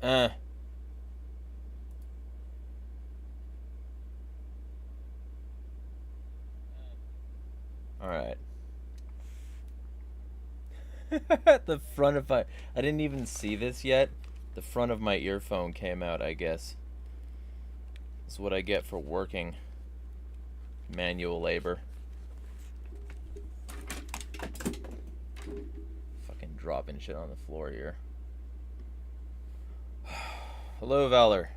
Uh. Alright. The front of my... I didn't even see this yet. The front of my earphone came out, I guess. That's what I get for working. Manual labor. Fucking dropping shit on the floor here. Hello, Valor.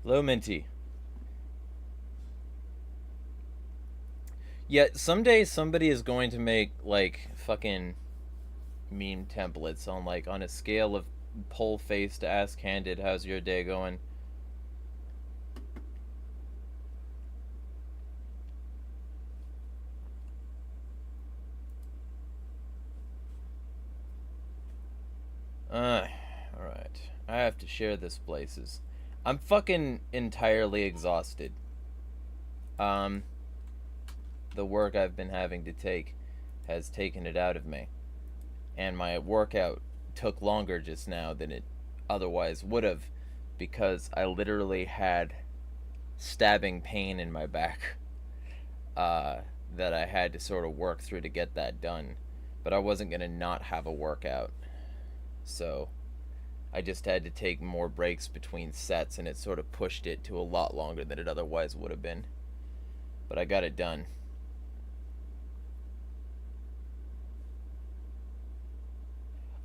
Hello, Minty. Yeah, someday somebody is going to make, like, fucking meme templates on, like, on a scale of pole face to ask candid. How's your day going? Alright. I have to share this places. I'm fucking entirely exhausted. The work I've been having to take has taken it out of me. And my workout took longer just now than it otherwise would have, because I literally had stabbing pain in my back that I had to sort of work through to get that done. But I wasn't going to not have a workout. So I just had to take more breaks between sets, and it sort of pushed it to a lot longer than it otherwise would have been. But I got it done.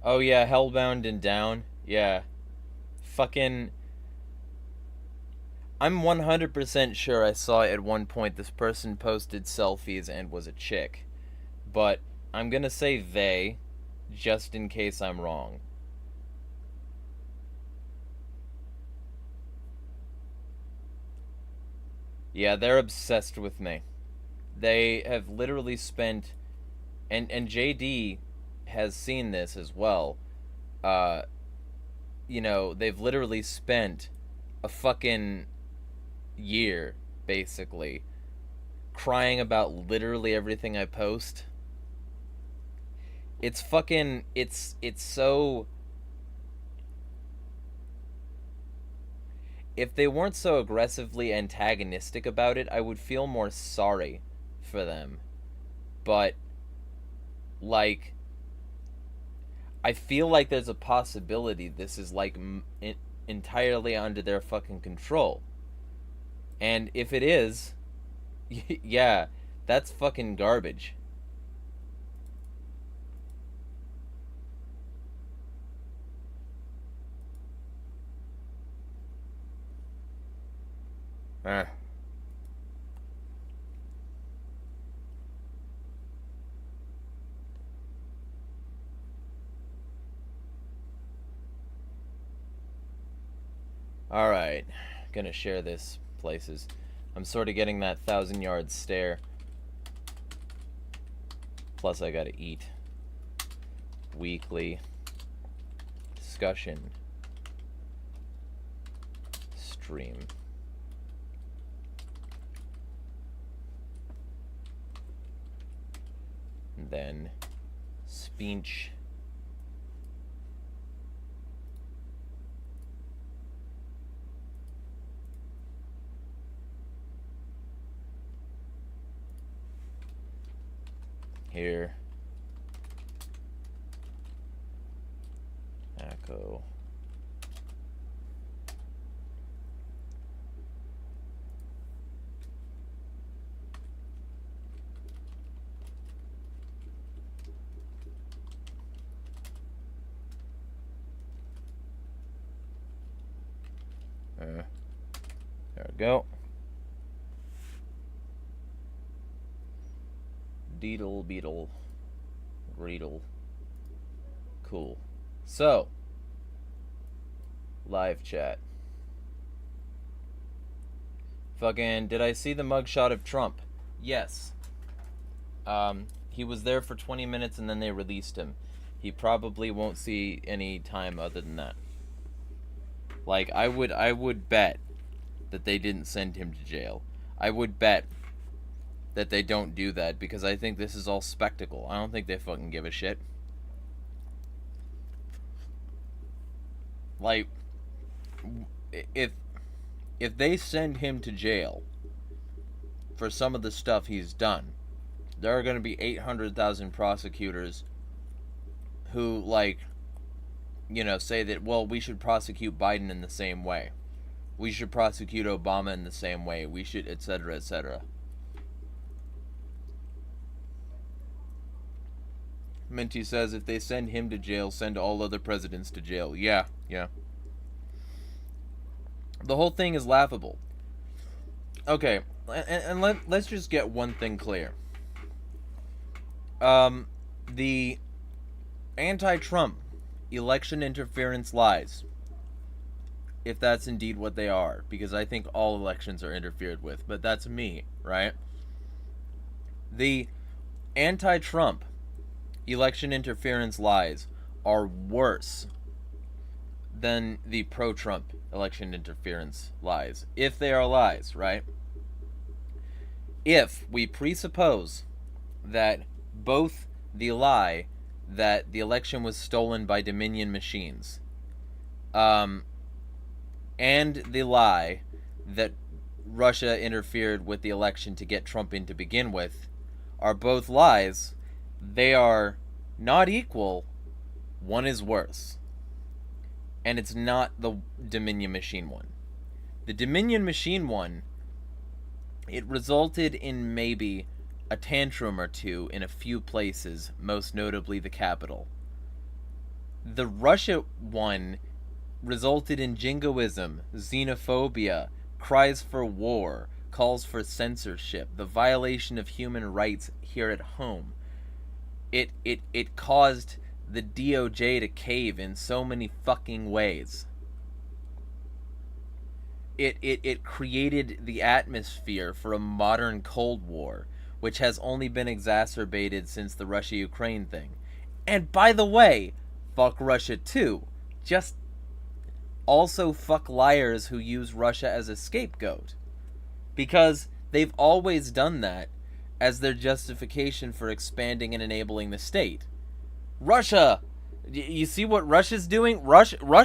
Oh yeah, Hellbound and Down. Yeah. Fucking... I'm 100% sure I saw at one point this person posted selfies and was a chick. But I'm gonna say they, just in case I'm wrong. Yeah, they're obsessed with me. They have literally spent... And JD has seen this as well. You know, they've literally spent a fucking year, basically, crying about literally everything I post. It's fucking... It's so... If they weren't so aggressively antagonistic about it, I would feel more sorry for them. But, like, I feel like there's a possibility this is, like, entirely under their fucking control. And if it is, yeah, that's fucking garbage. Ah. Alright, gonna share this places. I'm sort of getting that 1,000-yard stare. Plus I gotta eat. Weekly discussion stream. And then speech. Here. Echo. There we go. Deedle beetle. Greedle. Cool. So, live chat. Fucking, did I see the mugshot of Trump? Yes. He was there for 20 minutes and then they released him. He probably won't see any time other than that. Like, I would bet that they didn't send him to jail. I would bet that they don't do that, because I think this is all spectacle. I don't think they fucking give a shit. Like, if they send him to jail for some of the stuff he's done, there are going to be 800,000 prosecutors who, like, you know, say that, well, we should prosecute Biden in the same way. We should prosecute Obama in the same way. We should, etc., etc. Minty says, if they send him to jail, send all other presidents to jail. Yeah. The whole thing is laughable. Okay, and let's just get one thing clear. The anti-Trump election interference lies, if that's indeed what they are, because I think all elections are interfered with, but that's me, right? The anti-Trump election interference lies are worse than the pro-Trump election interference lies, if they are lies, right? If we presuppose that both the lie that the election was stolen by Dominion machines, and the lie that Russia interfered with the election to get Trump in to begin with, are both lies, they are not equal. One is worse. And it's not the Dominion machine one. The Dominion machine one, it resulted in maybe a tantrum or two in a few places, most notably the Capitol. The Russia one resulted in jingoism, xenophobia, cries for war, calls for censorship, the violation of human rights here at home. It caused the DOJ to cave in so many fucking ways. It created the atmosphere for a modern Cold War, which has only been exacerbated since the Russia-Ukraine thing. And by the way, fuck Russia too. Just also fuck liars who use Russia as a scapegoat. Because they've always done that as their justification for expanding and enabling the state. Russia! You see what Russia's doing? Russia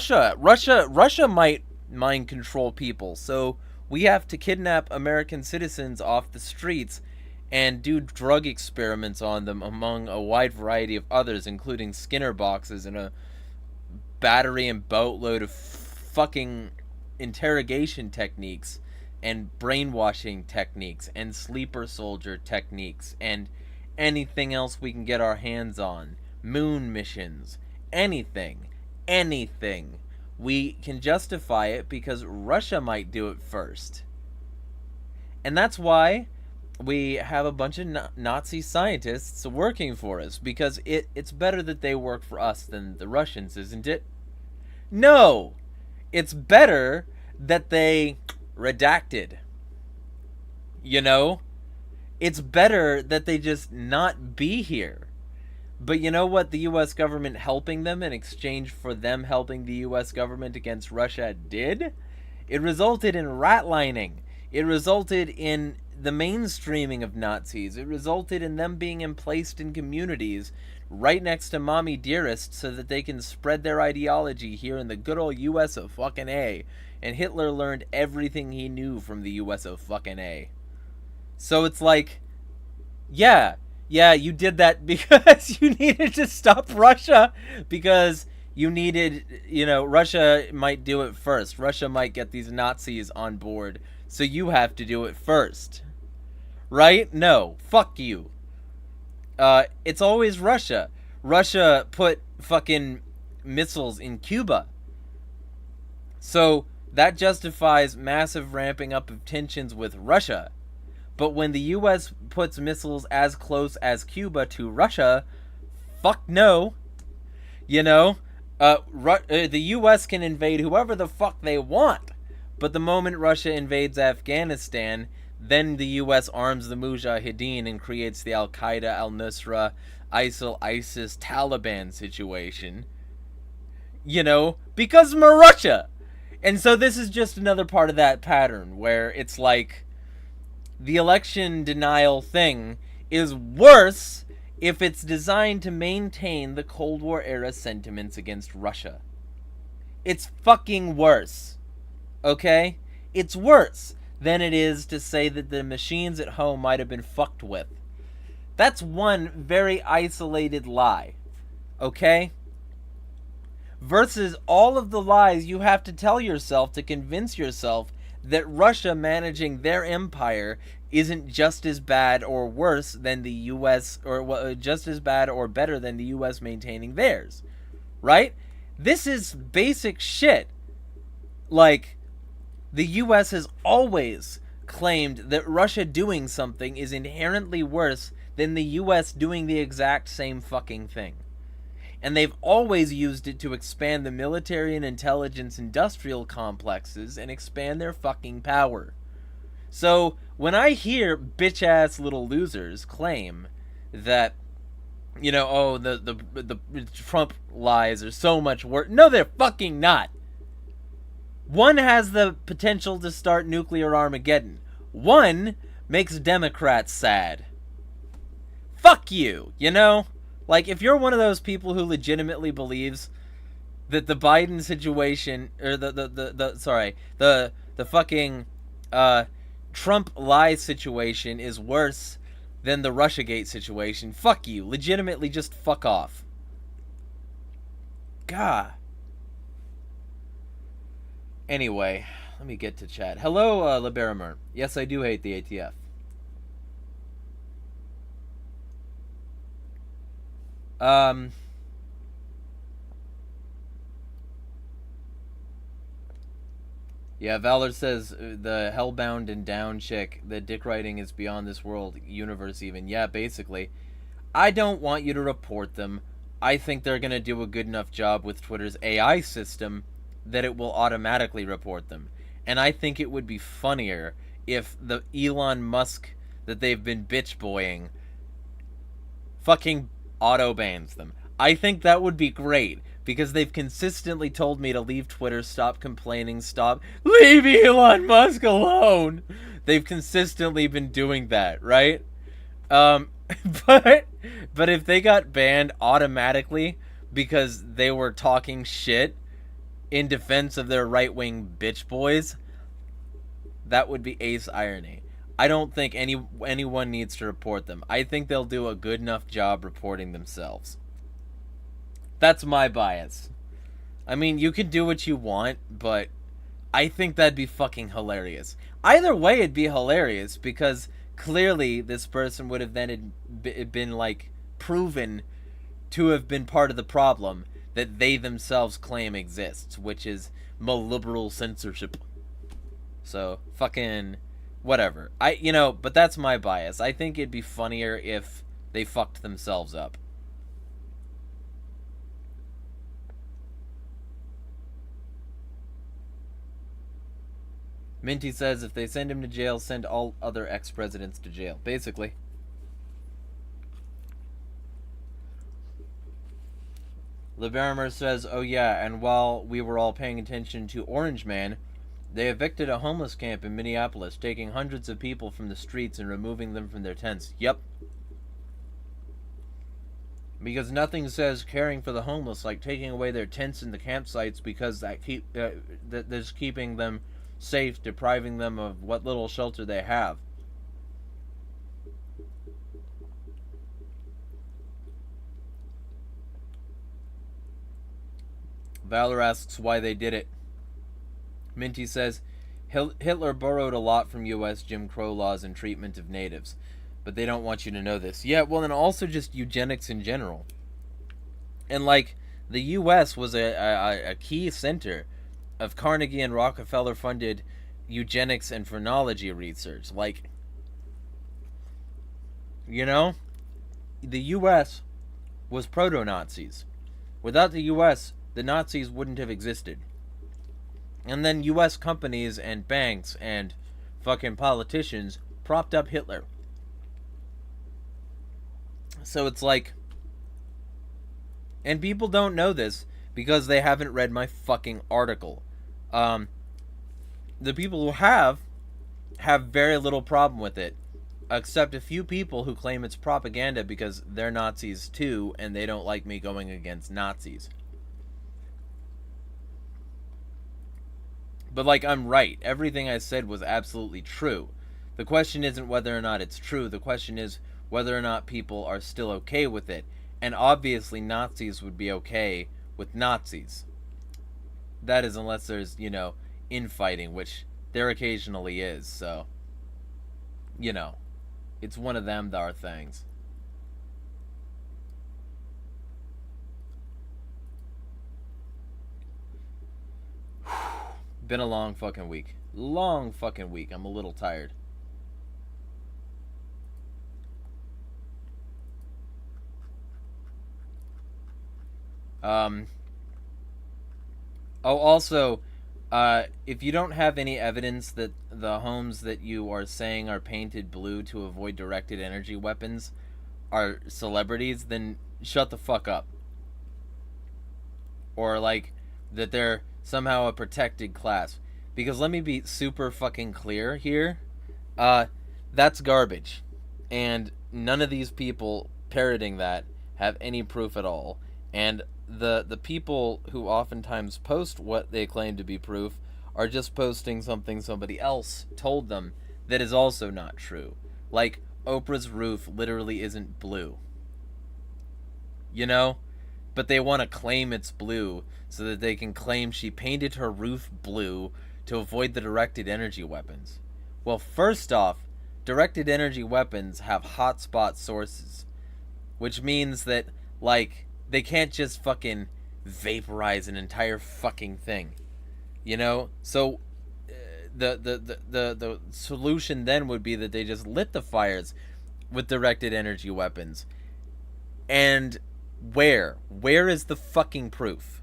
might mind control people, so we have to kidnap American citizens off the streets and do drug experiments on them, among a wide variety of others, including Skinner boxes and a battery and boatload of fucking interrogation techniques and brainwashing techniques and sleeper soldier techniques and anything else we can get our hands on. Moon missions. Anything. We can justify it because Russia might do it first. And that's why we have a bunch of Nazi scientists working for us, because it's better that they work for us than the Russians, isn't it? No! It's better that they redacted. You know? It's better that they just not be here. But you know what the U.S. government helping them in exchange for them helping the U.S. government against Russia did? It resulted in ratlining. It resulted in the mainstreaming of Nazis. It resulted in them being emplaced in communities right next to Mommy Dearest so that they can spread their ideology here in the good old U.S. of fucking A. And Hitler learned everything he knew from the U.S. of fucking A. So it's like, yeah, you did that because you needed to stop Russia, because you needed, Russia might do it first. Russia might get these Nazis on board, so you have to do it first. Right? No. Fuck you. It's always Russia. Russia put fucking missiles in Cuba. So that justifies massive ramping up of tensions with Russia. But when the U.S. puts missiles as close as Cuba to Russia, fuck no. The U.S. can invade whoever the fuck they want. But the moment Russia invades Afghanistan, then the U.S. arms the Mujahideen and creates the Al-Qaeda, Al-Nusra, ISIL, ISIS, Taliban situation. Because we're Russia. And so this is just another part of that pattern where it's like, the election denial thing is worse if it's designed to maintain the Cold War era sentiments against Russia. It's fucking worse. Okay? It's worse than it is to say that the machines at home might have been fucked with. That's one very isolated lie. Okay? Versus all of the lies you have to tell yourself to convince yourself that Russia managing their empire isn't just as bad or worse than the US, or just as bad or better than the US maintaining theirs. Right? This is basic shit. Like, the US has always claimed that Russia doing something is inherently worse than the US doing the exact same fucking thing. And they've always used it to expand the military and intelligence industrial complexes and expand their fucking power. So, when I hear bitch-ass little losers claim that, you know, oh, the Trump lies are so much worse. No, they're fucking not. One has the potential to start nuclear Armageddon. One makes Democrats sad. Fuck you, you know? Like, if you're one of those people who legitimately believes that the Biden situation, or the fucking, Trump lie situation is worse than the Russiagate situation, fuck you. Legitimately just fuck off. God. Anyway, let me get to chat. Hello, Liberimer. Yes, I do hate the ATF. Yeah, Valor says the Hellbound and Down chick, the dick writing is beyond this world, universe even. Yeah, basically. I don't want you to report them. I think they're gonna do a good enough job with Twitter's AI system that it will automatically report them. And I think it would be funnier if the Elon Musk that they've been bitch-boying fucking auto-bans them. I think that would be great, because they've consistently told me to leave Twitter, stop complaining, leave Elon Musk alone! They've consistently been doing that, right? But if they got banned automatically because they were talking shit in defense of their right-wing bitch boys, that would be ace irony. I don't think anyone needs to report them. I think they'll do a good enough job reporting themselves. That's my bias. I mean, you can do what you want, but I think that'd be fucking hilarious. Either way, it'd be hilarious, because clearly this person would have then been, like, proven to have been part of the problem that they themselves claim exists, which is liberal censorship. So, fucking whatever. But that's my bias. I think it'd be funnier if they fucked themselves up. Minty says if they send him to jail, send all other ex-presidents to jail. Basically. Liberimer says, oh yeah, and while we were all paying attention to Orange Man, they evicted a homeless camp in Minneapolis, taking hundreds of people from the streets and removing them from their tents. Yep. Because nothing says caring for the homeless like taking away their tents and the campsites, because that's keeping them safe, depriving them of what little shelter they have. Valor asks why they did it. Minty says, Hitler borrowed a lot from U.S. Jim Crow laws and treatment of natives, but they don't want you to know this. Yeah, well, and also just eugenics in general. And, like, the U.S. was a key center of Carnegie and Rockefeller-funded eugenics and phrenology research. Like, the U.S. was proto-Nazis. Without the U.S., the Nazis wouldn't have existed. And then U.S. companies and banks and fucking politicians propped up Hitler. So it's like... And people don't know this because they haven't read my fucking article. The people who have very little problem with it, except a few people who claim it's propaganda because they're Nazis too, and they don't like me going against Nazis. But, like, I'm right. Everything I said was absolutely true. The question isn't whether or not it's true. The question is whether or not people are still okay with it. And obviously Nazis would be okay with Nazis. That is, unless there's, you know, infighting, which there occasionally is, so, you know, it's one of them thar things. Been a long fucking week. Long fucking week. I'm a little tired. Oh, also, if you don't have any evidence that the homes that you are saying are painted blue to avoid directed energy weapons are celebrities, then shut the fuck up. Or, like, that they're somehow a protected class. Because let me be super fucking clear here. That's garbage. And none of these people parroting that have any proof at all. And the people who oftentimes post what they claim to be proof are just posting something somebody else told them that is also not true. Like, Oprah's roof literally isn't blue. You know? But they want to claim it's blue so that they can claim she painted her roof blue to avoid the directed energy weapons. Well, first off, directed energy weapons have hotspot sources, which means that, like, they can't just fucking vaporize an entire fucking thing, you know? So the solution then would be that they just lit the fires with directed energy weapons. And where is the fucking proof?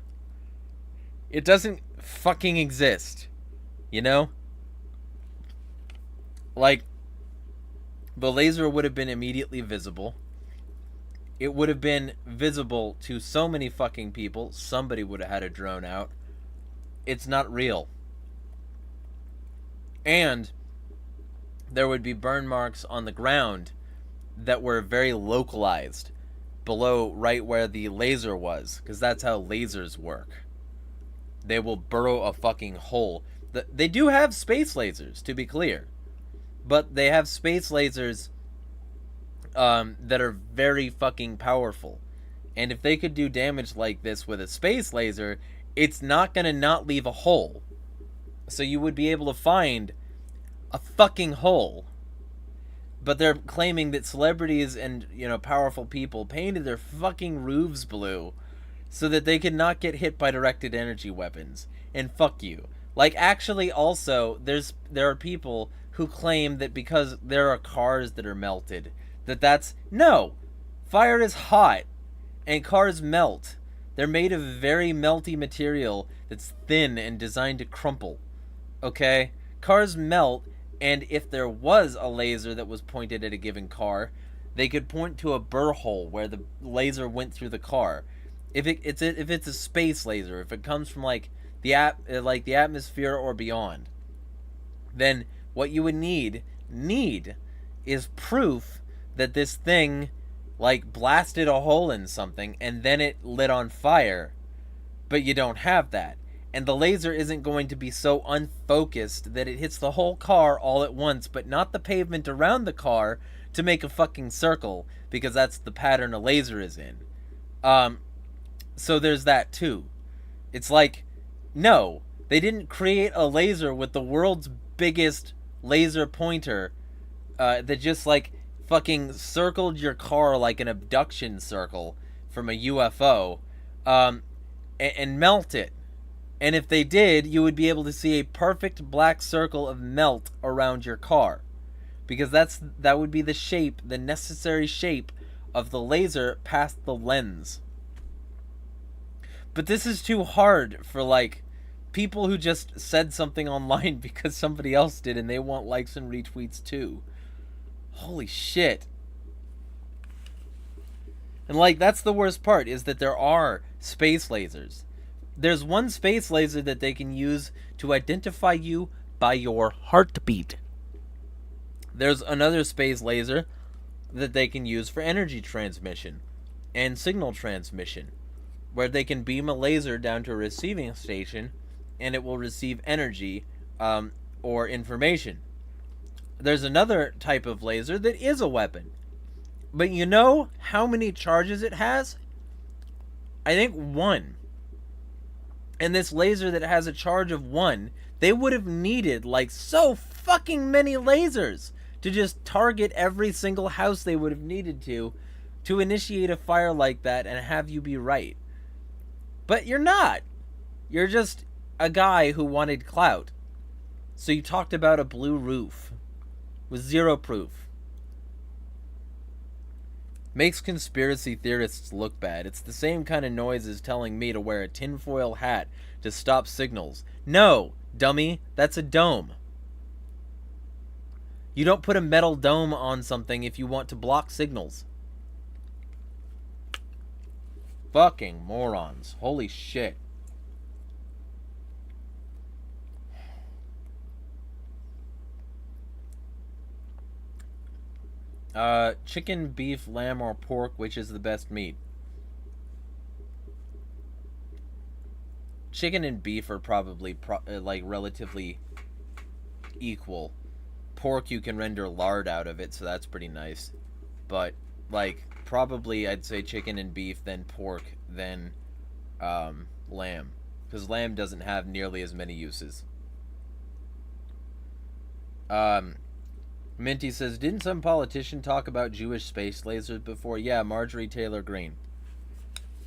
It doesn't fucking exist, you know? Like, the laser would have been immediately visible. It would have been visible to so many fucking people. Somebody would have had a drone out. It's not real. And there would be burn marks on the ground that were very localized below right where the laser was, because that's how lasers work. They will burrow a fucking hole. They do have space lasers, to be clear, but they have space lasers that are very fucking powerful. And if they could do damage like this with a space laser, it's not gonna not leave a hole. So you would be able to find a fucking hole. But they're claiming that celebrities and, you know, powerful people painted their fucking roofs blue so that they could not get hit by directed energy weapons. And fuck you. Like, actually, also, there are people who claim that because there are cars that are melted, that's... No! Fire is hot, and cars melt. They're made of very melty material that's thin and designed to crumple. Okay? Cars melt, and if there was a laser that was pointed at a given car, they could point to a burr hole where the laser went through the car. If it's a space laser, if it comes from like the atmosphere or beyond, then what you would need is proof that this thing like blasted a hole in something and then it lit on fire. But you don't have that. And the laser isn't going to be so unfocused that it hits the whole car all at once, but not the pavement around the car to make a fucking circle, because that's the pattern a laser is in. So there's that too. It's like, no, they didn't create a laser with the world's biggest laser pointer that just like fucking circled your car like an abduction circle from a UFO and melt it. And if they did, you would be able to see a perfect black circle of melt around your car. Because that would be the shape, the necessary shape of the laser past the lens. But this is too hard for, like, people who just said something online because somebody else did and they want likes and retweets too. Holy shit. And, like, that's the worst part, is that there are space lasers. There's one space laser that they can use to identify you by your heartbeat. There's another space laser that they can use for energy transmission and signal transmission, where they can beam a laser down to a receiving station and it will receive energy or information. There's another type of laser that is a weapon. But you know how many charges it has? I think 1. And this laser that has a charge of 1, they would have needed like so fucking many lasers to just target every single house they would have needed to initiate a fire like that and have you be right. But you're not. You're just a guy who wanted clout. So you talked about a blue roof with 0 proof. Makes conspiracy theorists look bad. It's the same kind of noise as telling me to wear a tinfoil hat to stop signals. No, dummy, that's a dome. You don't put a metal dome on something if you want to block signals. Fucking morons. Holy shit. Chicken, beef, lamb, or pork, which is the best meat? Chicken and beef are probably like relatively equal. Pork, you can render lard out of it, so that's pretty nice. But like probably I'd say chicken and beef, then pork, then lamb, because lamb doesn't have nearly as many uses. Minty says, didn't some politician talk about Jewish space lasers before? Yeah, Marjorie Taylor Greene.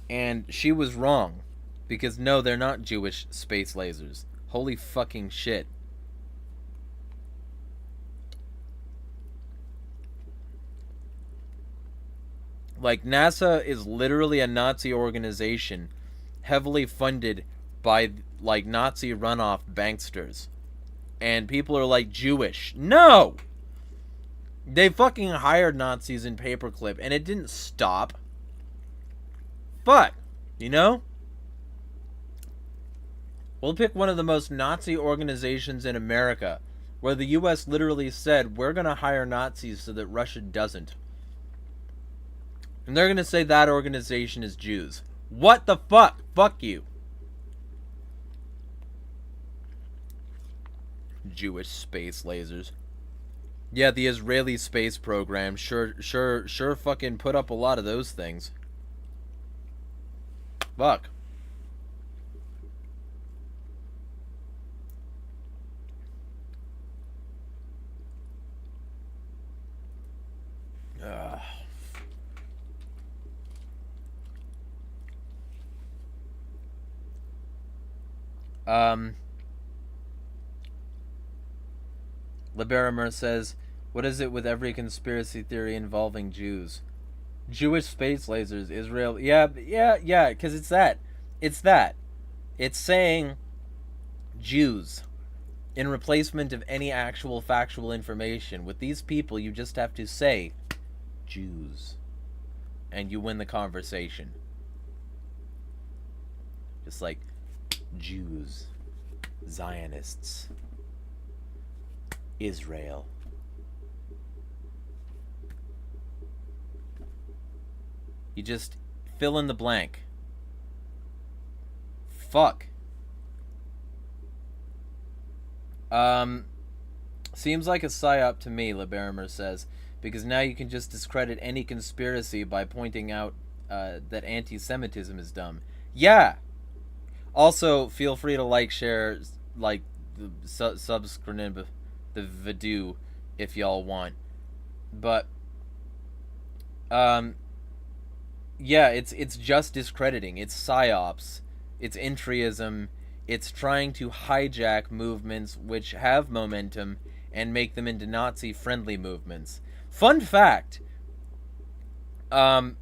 And she was wrong. Because no, they're not Jewish space lasers. Holy fucking shit. Like, NASA is literally a Nazi organization heavily funded by, like, Nazi runoff banksters. And people are like, Jewish. No! They fucking hired Nazis in paperclip, and it didn't stop. But, you know? We'll pick one of the most Nazi organizations in America, where the U.S. literally said, we're going to hire Nazis so that Russia doesn't. And they're going to say that organization is Jews. What the fuck? Fuck you. Jewish space lasers. Yeah, the Israeli space program sure fucking put up a lot of those things. Fuck. Liberimer says, what is it with every conspiracy theory involving Jews? Jewish space lasers, Israel. Yeah, because it's that. It's that. It's saying Jews in replacement of any actual factual information. With these people, you just have to say Jews. And you win the conversation. Just like Jews, Zionists, Israel. You just fill in the blank. Fuck. Seems like a psyop to me, Liberimer says, because now you can just discredit any conspiracy by pointing out that anti-Semitism is dumb. Yeah. Also, feel free to like, share, like, subscribe the video if y'all want. But yeah, it's just discrediting. It's psyops. It's entryism. It's trying to hijack movements which have momentum and make them into Nazi-friendly movements. Fun fact. The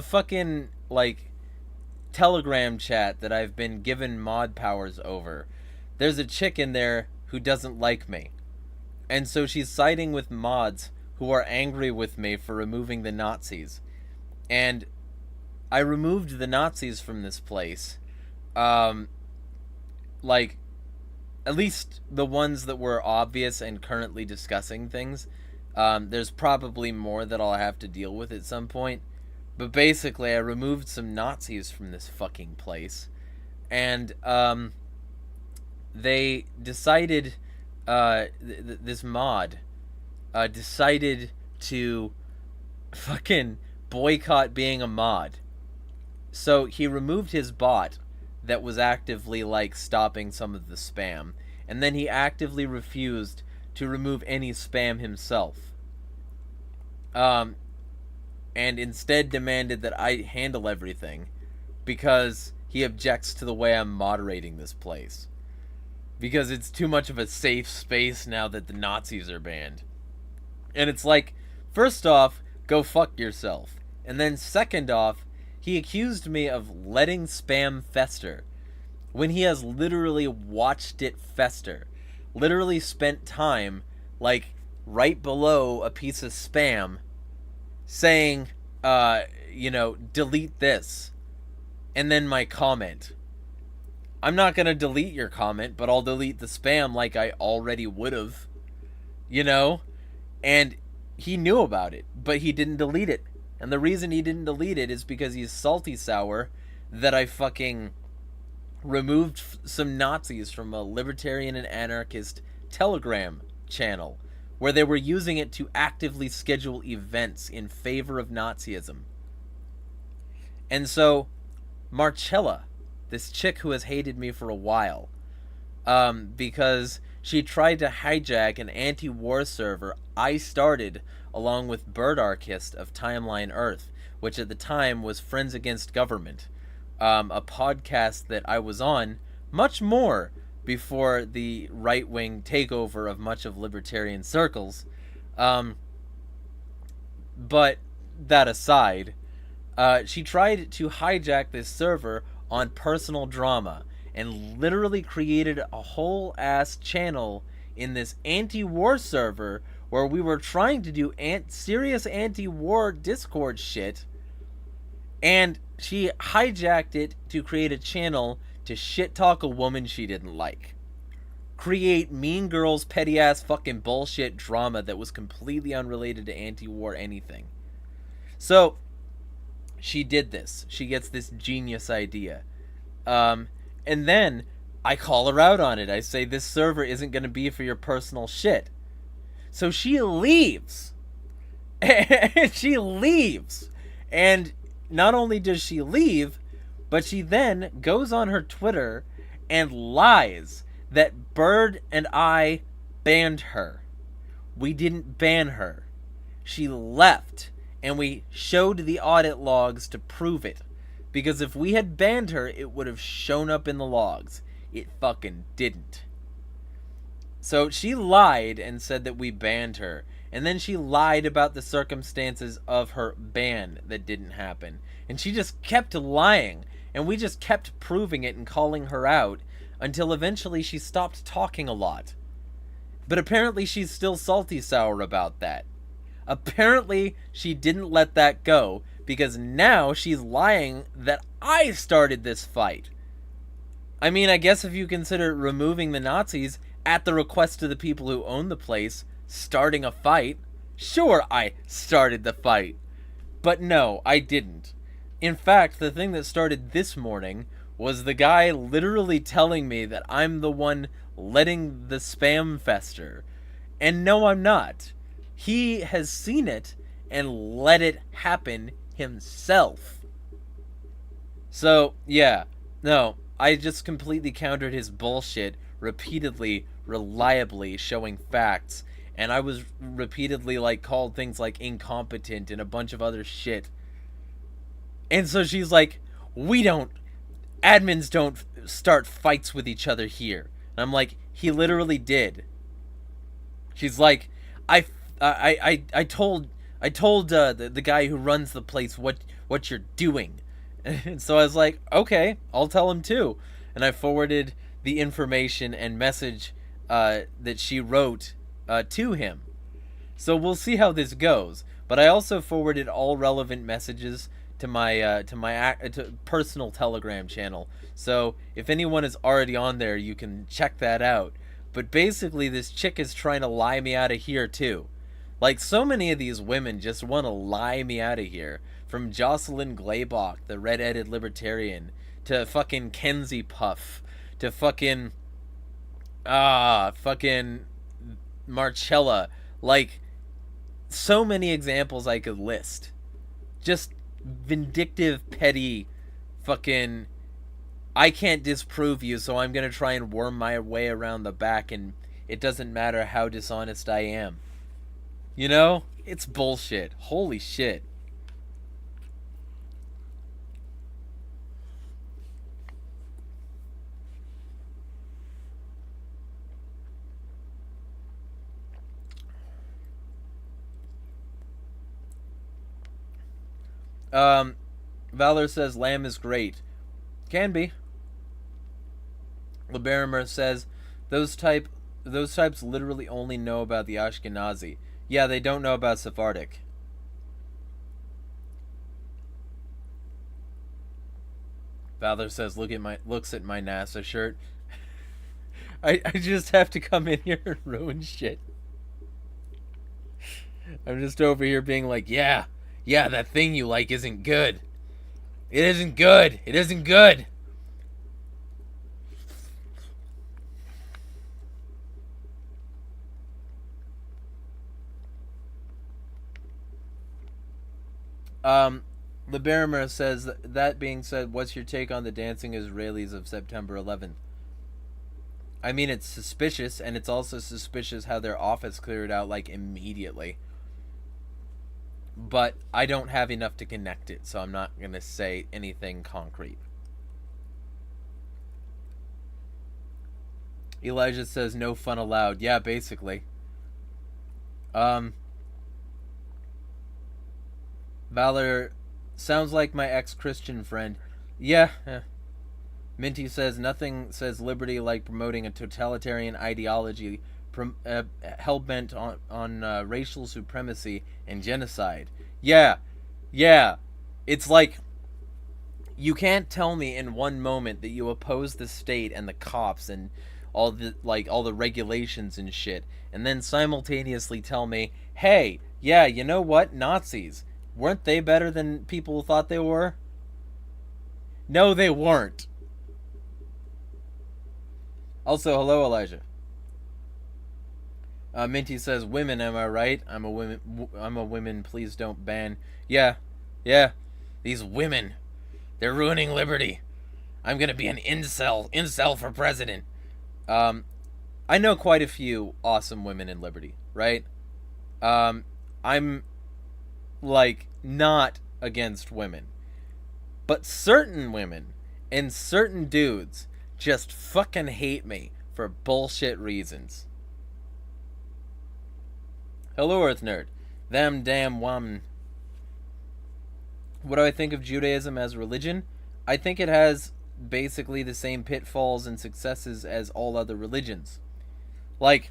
fucking, like, Telegram chat that I've been given mod powers over. There's a chick in there who doesn't like me. And so she's siding with mods who are angry with me for removing the Nazis. And I removed the Nazis from this place. Like, at least the ones that were obvious and currently discussing things. There's probably more that I'll have to deal with at some point. But basically, I removed some Nazis from this fucking place. And, they decided, this mod, decided to fucking boycott being a mod. So he removed his bot that was actively, like, stopping some of the spam, and then he actively refused to remove any spam himself. And instead demanded that I handle everything, because he objects to the way I'm moderating this place. Because it's too much of a safe space now that the Nazis are banned. And it's like, first off, go fuck yourself. And then second off, he accused me of letting spam fester, when he has literally watched it fester. Literally spent time, like, right below a piece of spam, saying, delete this. And then my comment. I'm not gonna delete your comment, but I'll delete the spam like I already would've. And he knew about it, but he didn't delete it. And the reason he didn't delete it is because he's salty sour that I fucking removed some Nazis from a libertarian and anarchist Telegram channel where they were using it to actively schedule events in favor of Nazism. And so Marcella, this chick who has hated me for a while, because she tried to hijack an anti-war server I started along with Birdarchist of Timeline Earth, which at the time was Friends Against Government, a podcast that I was on much more before the right-wing takeover of much of libertarian circles. But that aside, she tried to hijack this server on personal drama and literally created a whole ass channel in this anti-war server where we were trying to do serious anti-war Discord shit, and she hijacked it to create a channel to shit talk a woman she didn't like, create Mean Girls petty ass fucking bullshit drama that was completely unrelated to anti-war anything. So she did this. She gets this genius idea. And then I call her out on it. I say, this server isn't going to be for your personal shit. So she leaves. And she leaves. And not only does she leave, but she then goes on her Twitter and lies that Bird and I banned her. We didn't ban her. She left. And we showed the audit logs to prove it. Because if we had banned her, it would have shown up in the logs. It fucking didn't. So she lied and said that we banned her. And then she lied about the circumstances of her ban that didn't happen. And she just kept lying. And we just kept proving it and calling her out until eventually she stopped talking a lot. But apparently she's still salty sour about that. Apparently she didn't let that go, because now she's lying that I started this fight. I mean, I guess if you consider removing the Nazis at the request of the people who own the place starting a fight, sure, I started the fight. But no, I didn't. In fact, the thing that started this morning was the guy literally telling me that I'm the one letting the spam fester. And no, I'm not. He has seen it and let it happen himself. So, yeah. No, I just completely countered his bullshit repeatedly, reliably, showing facts. And I was repeatedly, like, called things like incompetent and a bunch of other shit. And so she's like, admins don't start fights with each other here. And I'm like, he literally did. She's like, I told the guy who runs the place what you're doing. And so I was like, okay, I'll tell him too. And I forwarded the information and message that she wrote to him. So we'll see how this goes. But I also forwarded all relevant messages to my personal Telegram channel. So if anyone is already on there, you can check that out. But basically, this chick is trying to lie me out of here too. Like, so many of these women just want to lie me out of here. From Jocelyn Glaybach, the red-headed libertarian, to fucking Kenzie Puff, to fucking Fucking Marcella. Like, so many examples I could list. Just vindictive, petty, fucking, I can't disprove you, so I'm gonna try and worm my way around the back, and it doesn't matter how dishonest I am. You know? It's bullshit. Holy shit. Valor says lamb is great. Can be. Liberimer says those types literally only know about the Ashkenazi. Yeah, they don't know about Sephardic. Valor says looks at my NASA shirt. I just have to come in here and ruin shit. I'm just over here being like, yeah, that thing you like isn't good. It isn't good. It isn't good. Liberimer says, that being said, what's your take on the dancing Israelis of September 11th? I mean, it's suspicious, and it's also suspicious how their office cleared out, like, immediately. But I don't have enough to connect it, so I'm not going to say anything concrete. Elijah says, no fun allowed. Yeah, basically. Valor sounds like my ex-Christian friend. Yeah. Minty says, nothing says liberty like promoting a totalitarian ideology hell-bent on racial supremacy and genocide. Yeah. It's like, you can't tell me in one moment that you oppose the state and the cops and all the regulations and shit, and then simultaneously tell me, hey, yeah, you know what? Nazis, weren't they better than people thought they were? No, they weren't. Also, hello, Elijah. Minty says, women, am I right? I'm a woman, please don't ban. Yeah. These women, they're ruining liberty. I'm gonna be an incel for president. I know quite a few awesome women in liberty, right? I'm, like, not against women. But certain women and certain dudes just fucking hate me for bullshit reasons. Hello, Earth Nerd. Them damn woman. What do I think of Judaism as religion? I think it has basically the same pitfalls and successes as all other religions. Like,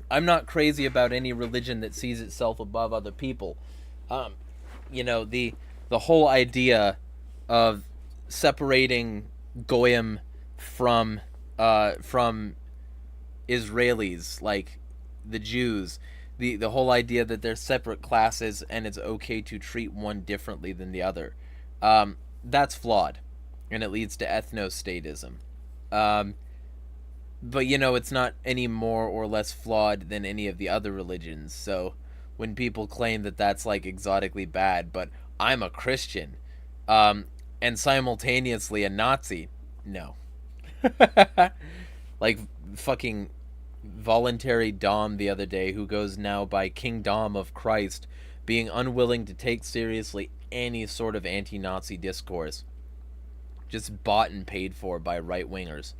I'm not crazy about any religion that sees itself above other people. You know, the whole idea of separating Goyim from Israelis, like the Jews, the whole idea that they're separate classes and it's okay to treat one differently than the other, that's flawed, and it leads to ethnostatism. But, you know, it's not any more or less flawed than any of the other religions, so when people claim that that's, like, exotically bad, but I'm a Christian, and simultaneously a Nazi, no. Like, fucking voluntary Dom the other day, who goes now by King Dom of Christ, being unwilling to take seriously any sort of anti-Nazi discourse. Just bought and paid for by right-wingers.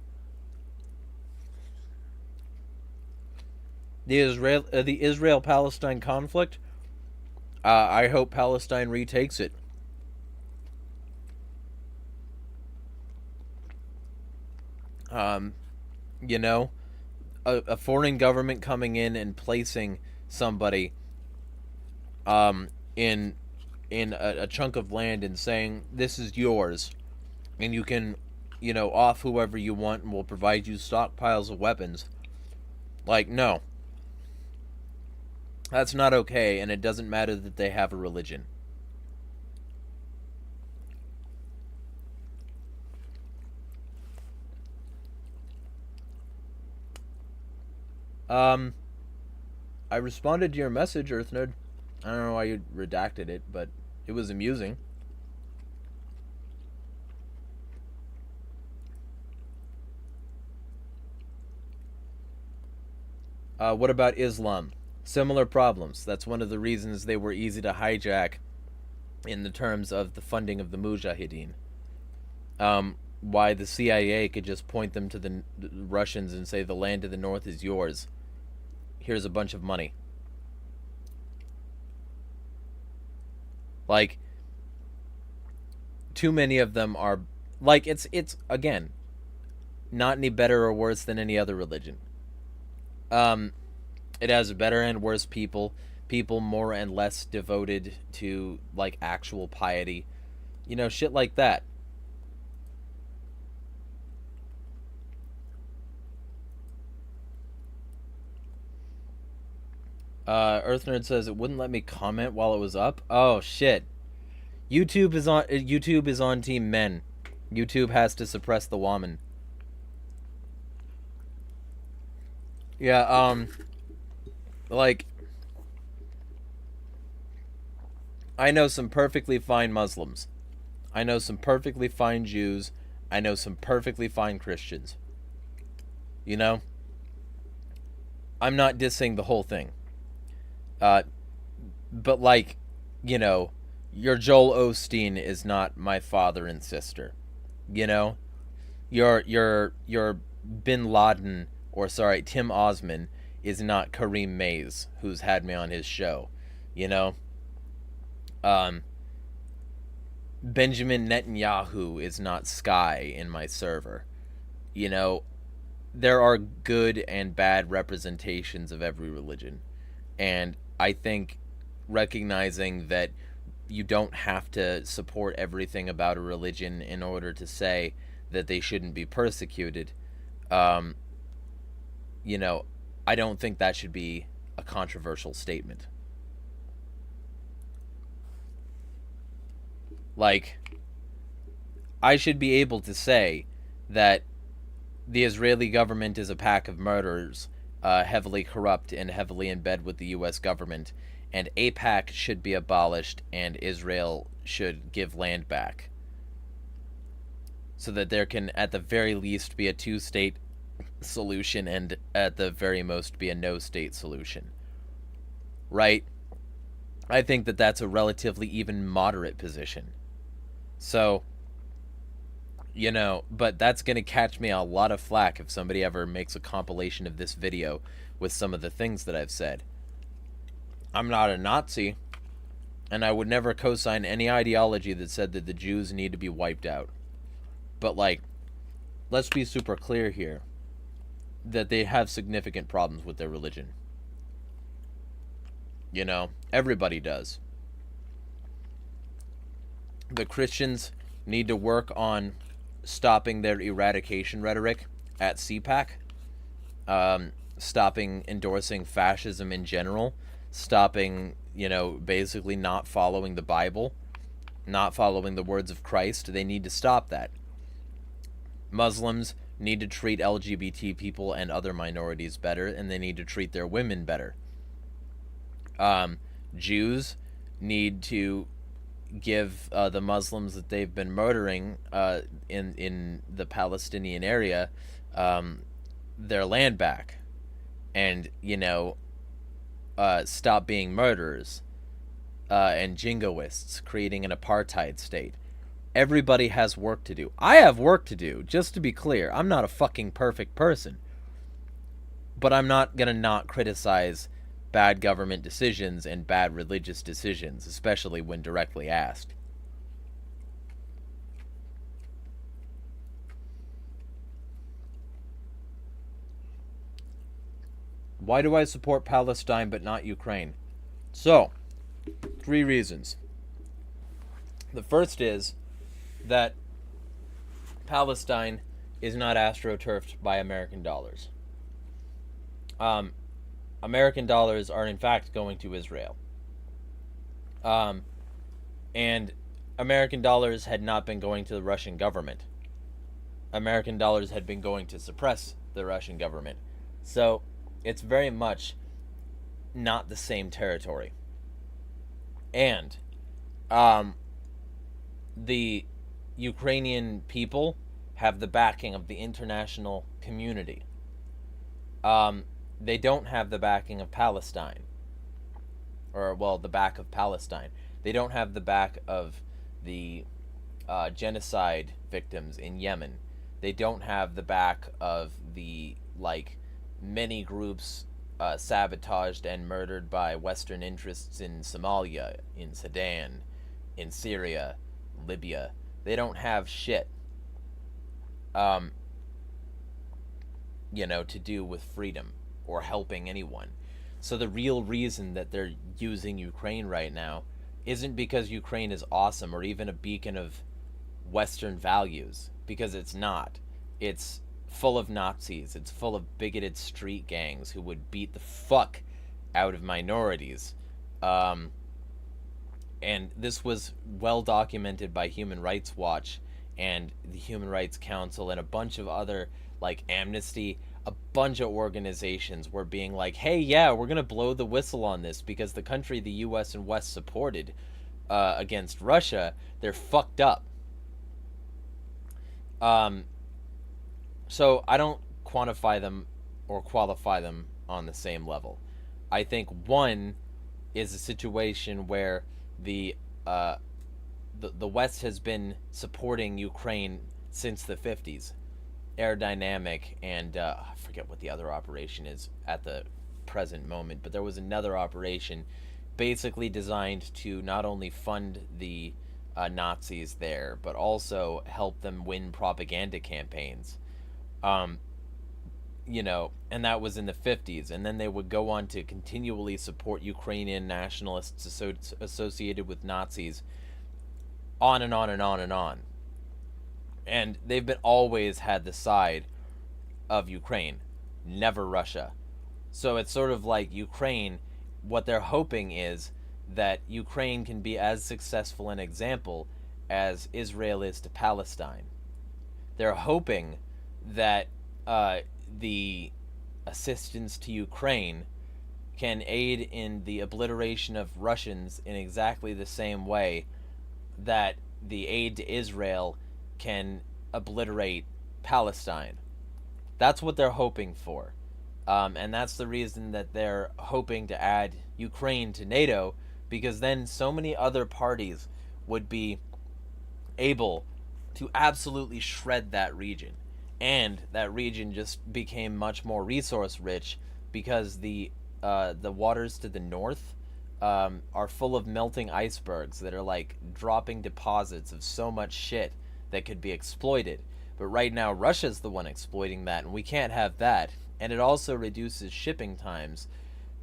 The Israel-Palestine conflict, I hope Palestine retakes it. You know, a foreign government coming in and placing somebody in a chunk of land and saying, this is yours, and you can, you know, off whoever you want, and we'll provide you stockpiles of weapons. Like, no. That's not okay, and it doesn't matter that they have a religion. I responded to your message, EarthNerd. I don't know why you redacted it, but it was amusing. What about Islam? Similar problems. That's one of the reasons they were easy to hijack in the terms of the funding of the Mujahideen. Why the CIA could just point them to the Russians and say the land to the north is yours. Here's a bunch of money. Like, too many of them are, like, it's again, not any better or worse than any other religion. It has better and worse people more and less devoted to, like, actual piety. You know, shit like that. EarthNerd says it wouldn't let me comment while it was up. Oh shit. YouTube is on Team Men. YouTube has to suppress the woman. Yeah, like, I know some perfectly fine Muslims. I know some perfectly fine Jews. I know some perfectly fine Christians. You know? I'm not dissing the whole thing. But, like, you know, your Joel Osteen is not my father and sister. You know? Your Bin Laden, or sorry, Tim Osman is not Kareem Mays, who's had me on his show. You know? Benjamin Netanyahu is not Sky in my server. You know, there are good and bad representations of every religion. And I think recognizing that you don't have to support everything about a religion in order to say that they shouldn't be persecuted, you know, I don't think that should be a controversial statement. Like, I should be able to say that the Israeli government is a pack of murderers, heavily corrupt and heavily in bed with the U.S. government, and AIPAC should be abolished and Israel should give land back. So that there can, at the very least, be a two-state solution and at the very most be a no-state solution. Right? I think that that's a relatively even moderate position. So, you know, but that's going to catch me a lot of flack if somebody ever makes a compilation of this video with some of the things that I've said. I'm not a Nazi, and I would never co-sign any ideology that said that the Jews need to be wiped out. But, like, let's be super clear here that they have significant problems with their religion. You know, everybody does. The Christians need to work on stopping their eradication rhetoric at CPAC, stopping endorsing fascism in general, stopping, you know, basically not following the Bible, not following the words of Christ. They need to stop that. Muslims need to treat LGBT people and other minorities better, and they need to treat their women better. Jews need to give the Muslims that they've been murdering in the Palestinian area their land back, and, you know, stop being murderers and jingoists, creating an apartheid state. Everybody has work to do. I have work to do, just to be clear. I'm not a fucking perfect person, but I'm not gonna not criticize bad government decisions and bad religious decisions, especially when directly asked. Why do I support Palestine but not Ukraine? So, 3 reasons. The first is that Palestine is not astroturfed by American dollars. American dollars are in fact going to Israel. And American dollars had not been going to the Russian government. American dollars had been going to suppress the Russian government. So It's very much not the same territory. And the Ukrainian people have the backing of the international community. They don't have the backing of Palestine. Or, well, the back of Palestine. They don't have the back of the genocide victims in Yemen. They don't have the back of the, like, many groups sabotaged and murdered by Western interests in Somalia, in Sudan, in Syria, Libya. They don't have shit, to do with freedom or helping anyone. So the real reason that they're using Ukraine right now isn't because Ukraine is awesome or even a beacon of Western values, because it's not. It's full of Nazis. It's full of bigoted street gangs who would beat the fuck out of minorities. And this was well documented by Human Rights Watch and the Human Rights Council and a bunch of other, like Amnesty. A bunch of organizations were being like, hey, yeah, we're going to blow the whistle on this because the country the US and West supported against Russia, they're fucked up. So I don't quantify them or qualify them on the same level. I think one is a situation where the West has been supporting Ukraine since the 50s. Aerodynamic and I forget what the other operation is at the present moment, but there was another operation basically designed to not only fund the Nazis there, but also help them win propaganda campaigns. And that was in the 50s, and then they would go on to continually support Ukrainian nationalists associated with Nazis, on and on and on and on. And they've been always had the side of Ukraine, never Russia. So it's sort of like Ukraine, what they're hoping is that Ukraine can be as successful an example as Israel is to Palestine. They're hoping that the assistance to Ukraine can aid in the obliteration of Russians in exactly the same way that the aid to Israel can obliterate Palestine. That's what they're hoping for. And that's the reason that they're hoping to add Ukraine to NATO, because then so many other parties would be able to absolutely shred that region. And that region just became much more resource rich because the waters to the north are full of melting icebergs that are like dropping deposits of so much shit that could be exploited. But right now Russia's the one exploiting that, and we can't have that. And it also reduces shipping times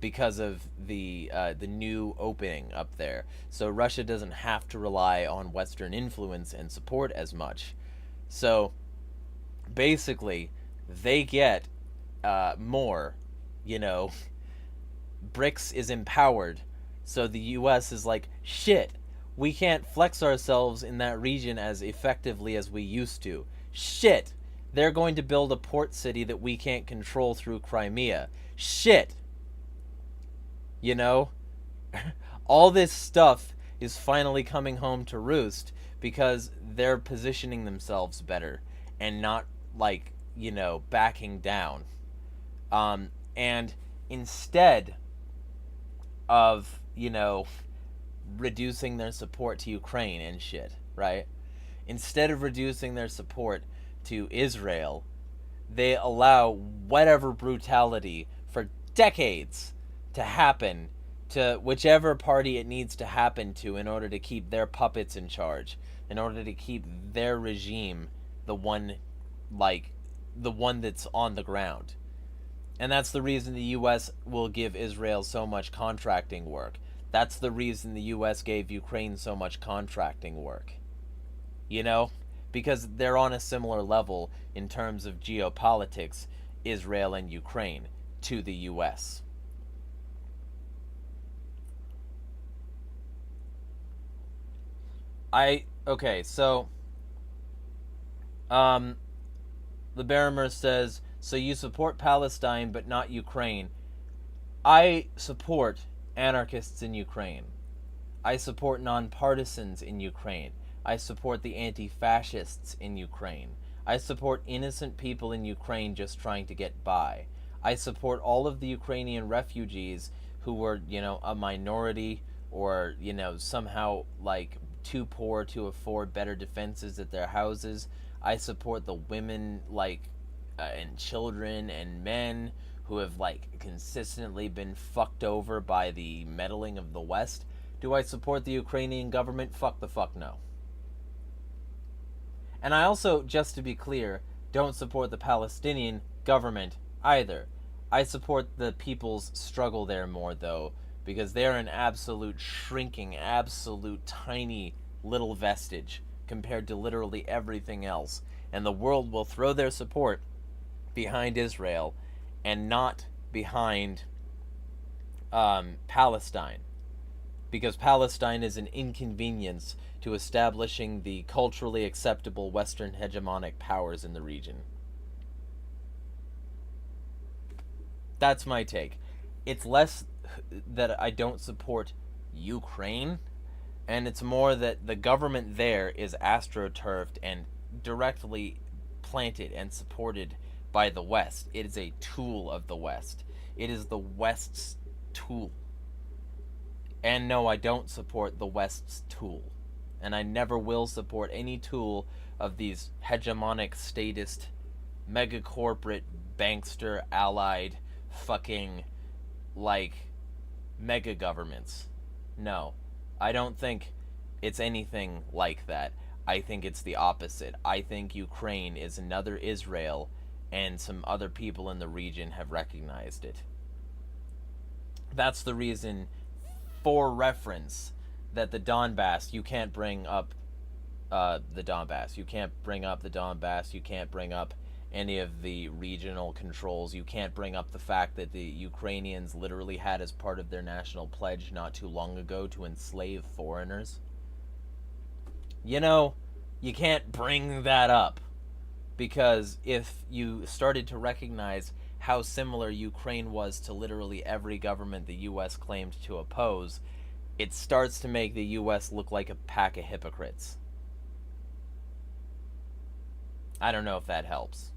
because of the new opening up there. So Russia doesn't have to rely on Western influence and support as much. So basically they get more, BRICS is empowered. So the US is like, shit, we can't flex ourselves in that region as effectively as we used to. Shit, they're going to build a port city that we can't control through Crimea. Shit. All this stuff is finally coming home to roost because they're positioning themselves better and not, backing down. And instead of, reducing their support to Ukraine and shit, right? Instead of reducing their support to Israel, they allow whatever brutality for decades to happen to whichever party it needs to happen to in order to keep their puppets in charge, in order to keep their regime the one that's on the ground. And that's the reason the US will give Israel so much contracting work. That's the reason the US gave Ukraine so much contracting work. Because they're on a similar level in terms of geopolitics, Israel and Ukraine, to the US. The Barimer says, So you support Palestine but not Ukraine. I support anarchists in Ukraine. I support nonpartisans in Ukraine. I support the anti-fascists in Ukraine. I support innocent people in Ukraine just trying to get by. I support all of the Ukrainian refugees who were, a minority or, somehow, like, too poor to afford better defenses at their houses. I support the women, and children and men who have, consistently been fucked over by the meddling of the West. Do I support the Ukrainian government? Fuck the fuck no. And I also, just to be clear, don't support the Palestinian government either. I support the people's struggle there more, though, because they're an absolute shrinking, absolute tiny little vestige compared to literally everything else. And the world will throw their support behind Israel and not behind Palestine, because Palestine is an inconvenience to establishing the culturally acceptable Western hegemonic powers in the region. That's my take. It's less that I don't support Ukraine, and it's more that the government there is astroturfed and directly planted and supported by the West. It is a tool of the West. It is the West's tool. And no, I don't support the West's tool. And I never will support any tool of these hegemonic, statist, mega-corporate, bankster, allied, fucking, mega-governments. No. I don't think it's anything like that. I think it's the opposite. I think Ukraine is another Israel, and some other people in the region have recognized it. That's the reason, for reference, that the Donbass, you can't bring up the Donbass. You can't bring up the Donbass. You can't bring up any of the regional controls. You can't bring up the fact that the Ukrainians literally had as part of their national pledge not too long ago to enslave foreigners. You can't bring that up. Because if you started to recognize how similar Ukraine was to literally every government the U.S. claimed to oppose, it starts to make the U.S. look like a pack of hypocrites. I don't know if that helps.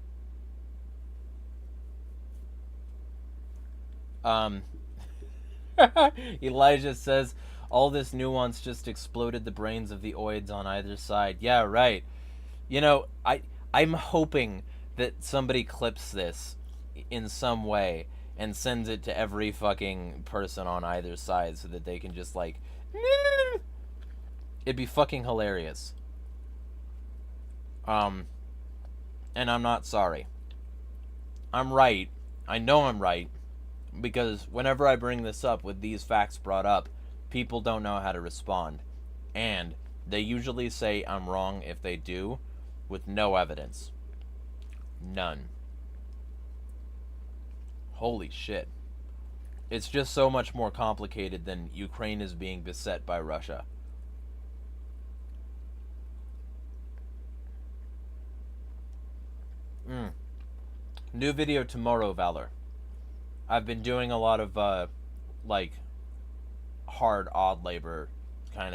Elijah says, all this nuance just exploded the brains of the oids on either side. Yeah, right. I'm hoping that somebody clips this in some way and sends it to every fucking person on either side so that they can just it'd be fucking hilarious. And I'm not sorry. I'm right. I know I'm right, because whenever I bring this up with these facts brought up, people don't know how to respond. And they usually say I'm wrong if they do, with no evidence. None. Holy shit. It's just so much more complicated than Ukraine is being beset by Russia. New video tomorrow, Valor. I've been doing a lot of, hard, odd labor kind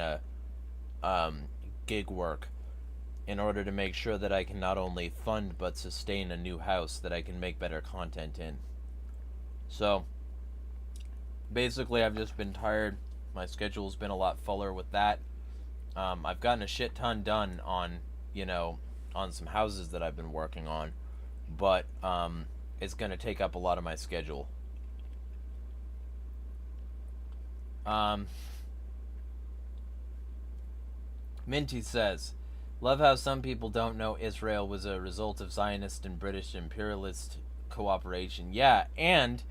of, gig work in order to make sure that I can not only fund but sustain a new house that I can make better content in. So, basically I've just been tired. My schedule's been a lot fuller with that. I've gotten a shit ton done on, on some houses that I've been working on, but it's going to take up a lot of my schedule. Minty says, love how some people don't know Israel was a result of Zionist and British imperialist cooperation. Yeah, and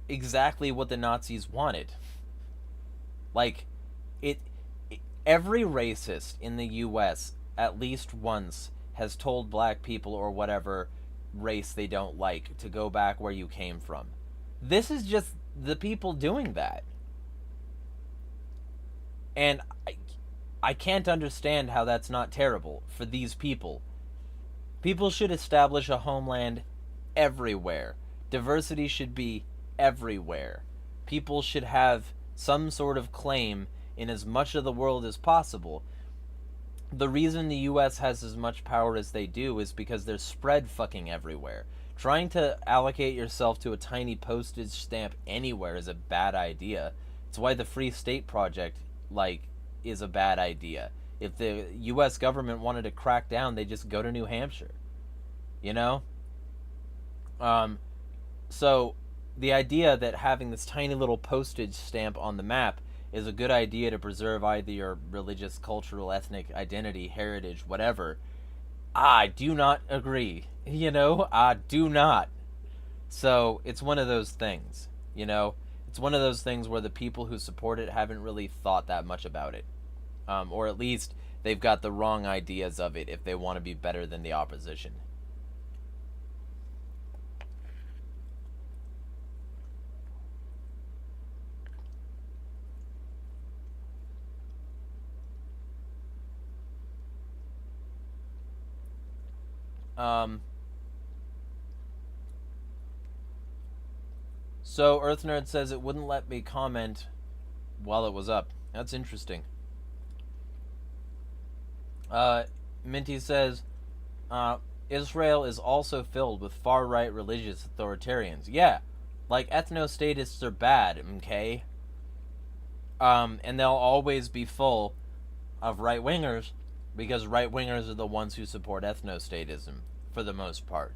exactly what the Nazis wanted. Every racist in the US at least once has told black people or whatever race they don't like to go back where you came from. This is just the people doing that. And I can't understand how that's not terrible for these people People should establish a homeland everywhere. Diversity should be everywhere. People should have some sort of claim in as much of the world as possible. The reason the US has as much power as they do is because they're spread fucking everywhere. Trying to allocate yourself to a tiny postage stamp anywhere is a bad idea. It's why the Free State Project, is a bad idea. If the US government wanted to crack down, they just go to New Hampshire. You know? So the idea that having this tiny little postage stamp on the map is a good idea to preserve either your religious, cultural, ethnic identity, heritage, whatever, I do not agree. I do not. So it's one of those things, It's one of those things where the people who support it haven't really thought that much about it. Or at least they've got the wrong ideas of it if they want to be better than the opposition. So EarthNerd says it wouldn't let me comment while it was up. That's interesting. Minty says, Israel is also filled with far-right religious authoritarians. Yeah, ethno-statists are bad, okay? And they'll always be full of right-wingers, because right-wingers are the ones who support ethno-statism, for the most part.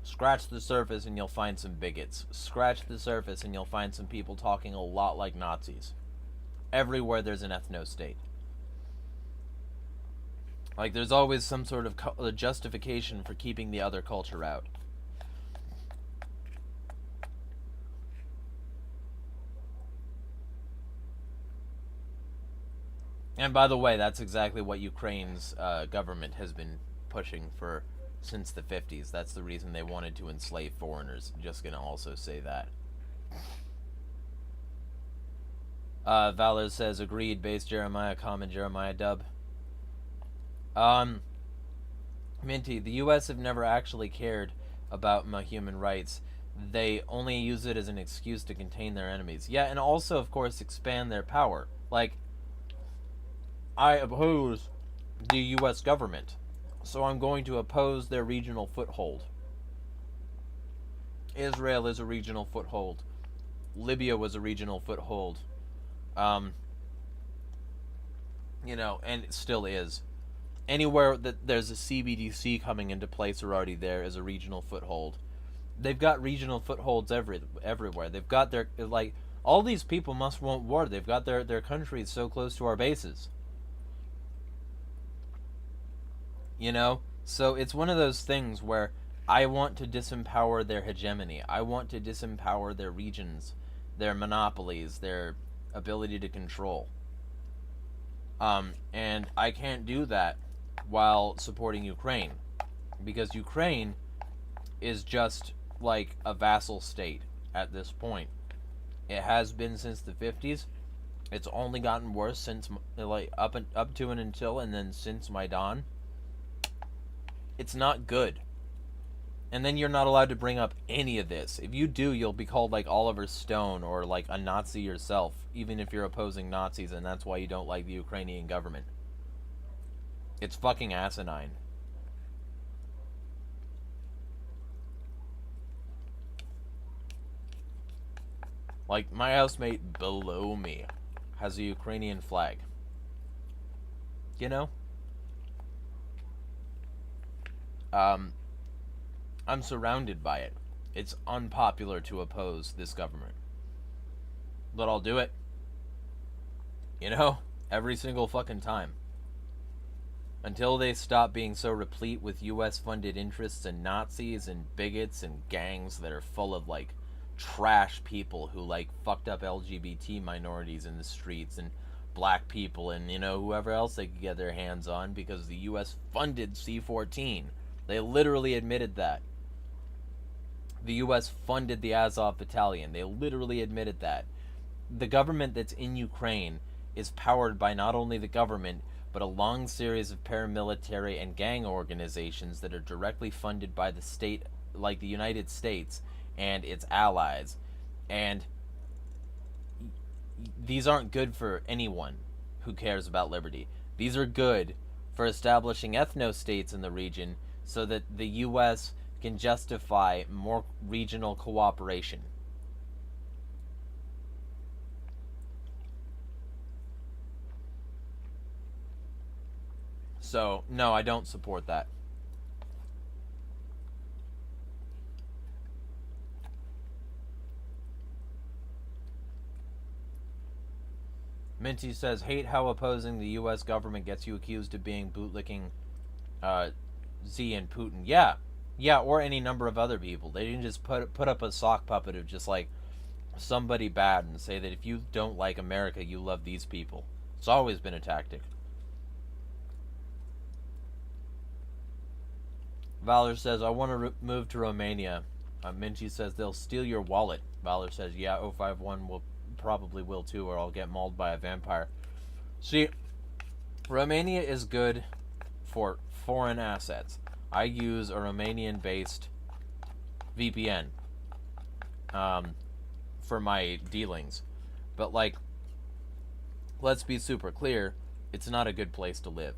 Scratch the surface and you'll find some bigots. Scratch the surface and you'll find some people talking a lot like Nazis. Everywhere there's an ethno-state. There's always some sort of justification for keeping the other culture out. And by the way, that's exactly what Ukraine's government has been pushing for since the 50s. That's the reason they wanted to enslave foreigners. Just gonna also say that. Valor says, agreed, base Jeremiah, common Jeremiah dub. Minty, the US have never actually cared about human rights. They only use it as an excuse to contain their enemies. Yeah, and also, of course, expand their power. I oppose the US government, so I'm going to oppose their regional foothold. Israel is a regional foothold. Libya was a regional foothold. And it still is. Anywhere that there's a CBDC coming into place or already there is a regional foothold. They've got regional footholds everywhere. They've got their, all these people must want war. They've got their countries so close to our bases. So it's one of those things where I want to disempower their hegemony. I want to disempower their regions, their monopolies, their ability to control. And I can't do that while supporting Ukraine, because Ukraine is just like a vassal state at this point. It has been since the 50s. It's only gotten worse since up to and until, and then since Maidan. It's not good. And then you're not allowed to bring up any of this. If you do, you'll be called Oliver Stone or a Nazi yourself, even if you're opposing Nazis, and that's why you don't like the Ukrainian government. It's fucking asinine. My housemate below me has a Ukrainian flag. I'm surrounded by it. It's unpopular to oppose this government. But I'll do it. Every single fucking time. Until they stop being so replete with US-funded interests and Nazis and bigots and gangs that are full of, trash people who, fucked up LGBT minorities in the streets and black people and, whoever else they could get their hands on because the US funded C-14. They literally admitted that. The US funded the Azov Battalion. They literally admitted that. The government that's in Ukraine is powered by not only the government, but a long series of paramilitary and gang organizations that are directly funded by the state, like the United States and its allies. And these aren't good for anyone who cares about liberty. These are good for establishing ethno-states in the region so that the U.S. can justify more regional cooperation. So, no, I don't support that. Minty says, hate how opposing the U.S. government gets you accused of being bootlicking Z and Putin. Yeah. Yeah, or any number of other people. They didn't just put up a sock puppet of just, like, somebody bad and say that if you don't like America, you love these people. It's always been a tactic. Valor says, I want to move to Romania. Minty says, they'll steal your wallet. Valor says, yeah, 051 will probably will too, or I'll get mauled by a vampire. See, Romania is good for foreign assets. I use a Romanian-based VPN for my dealings. But, like, let's be super clear, it's not a good place to live.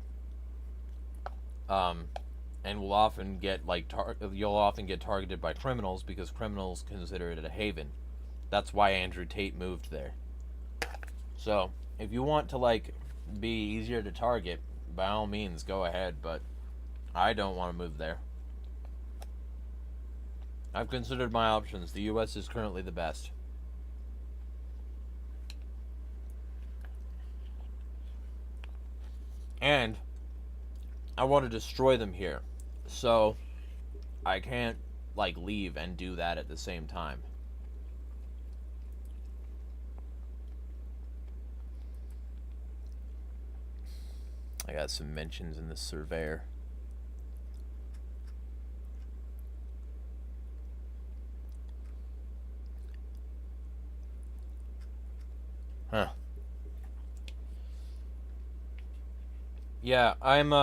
And will often get, like, you'll often get targeted by criminals because criminals consider it a haven. That's why Andrew Tate moved there. So, if you want to, like, be easier to target, by all means, go ahead, but I don't want to move there. I've considered my options. The U.S. is currently the best. And I want to destroy them here. So, I can't, like, leave and do that at the same time. I got some mentions in the surveyor. Huh. Yeah, I'm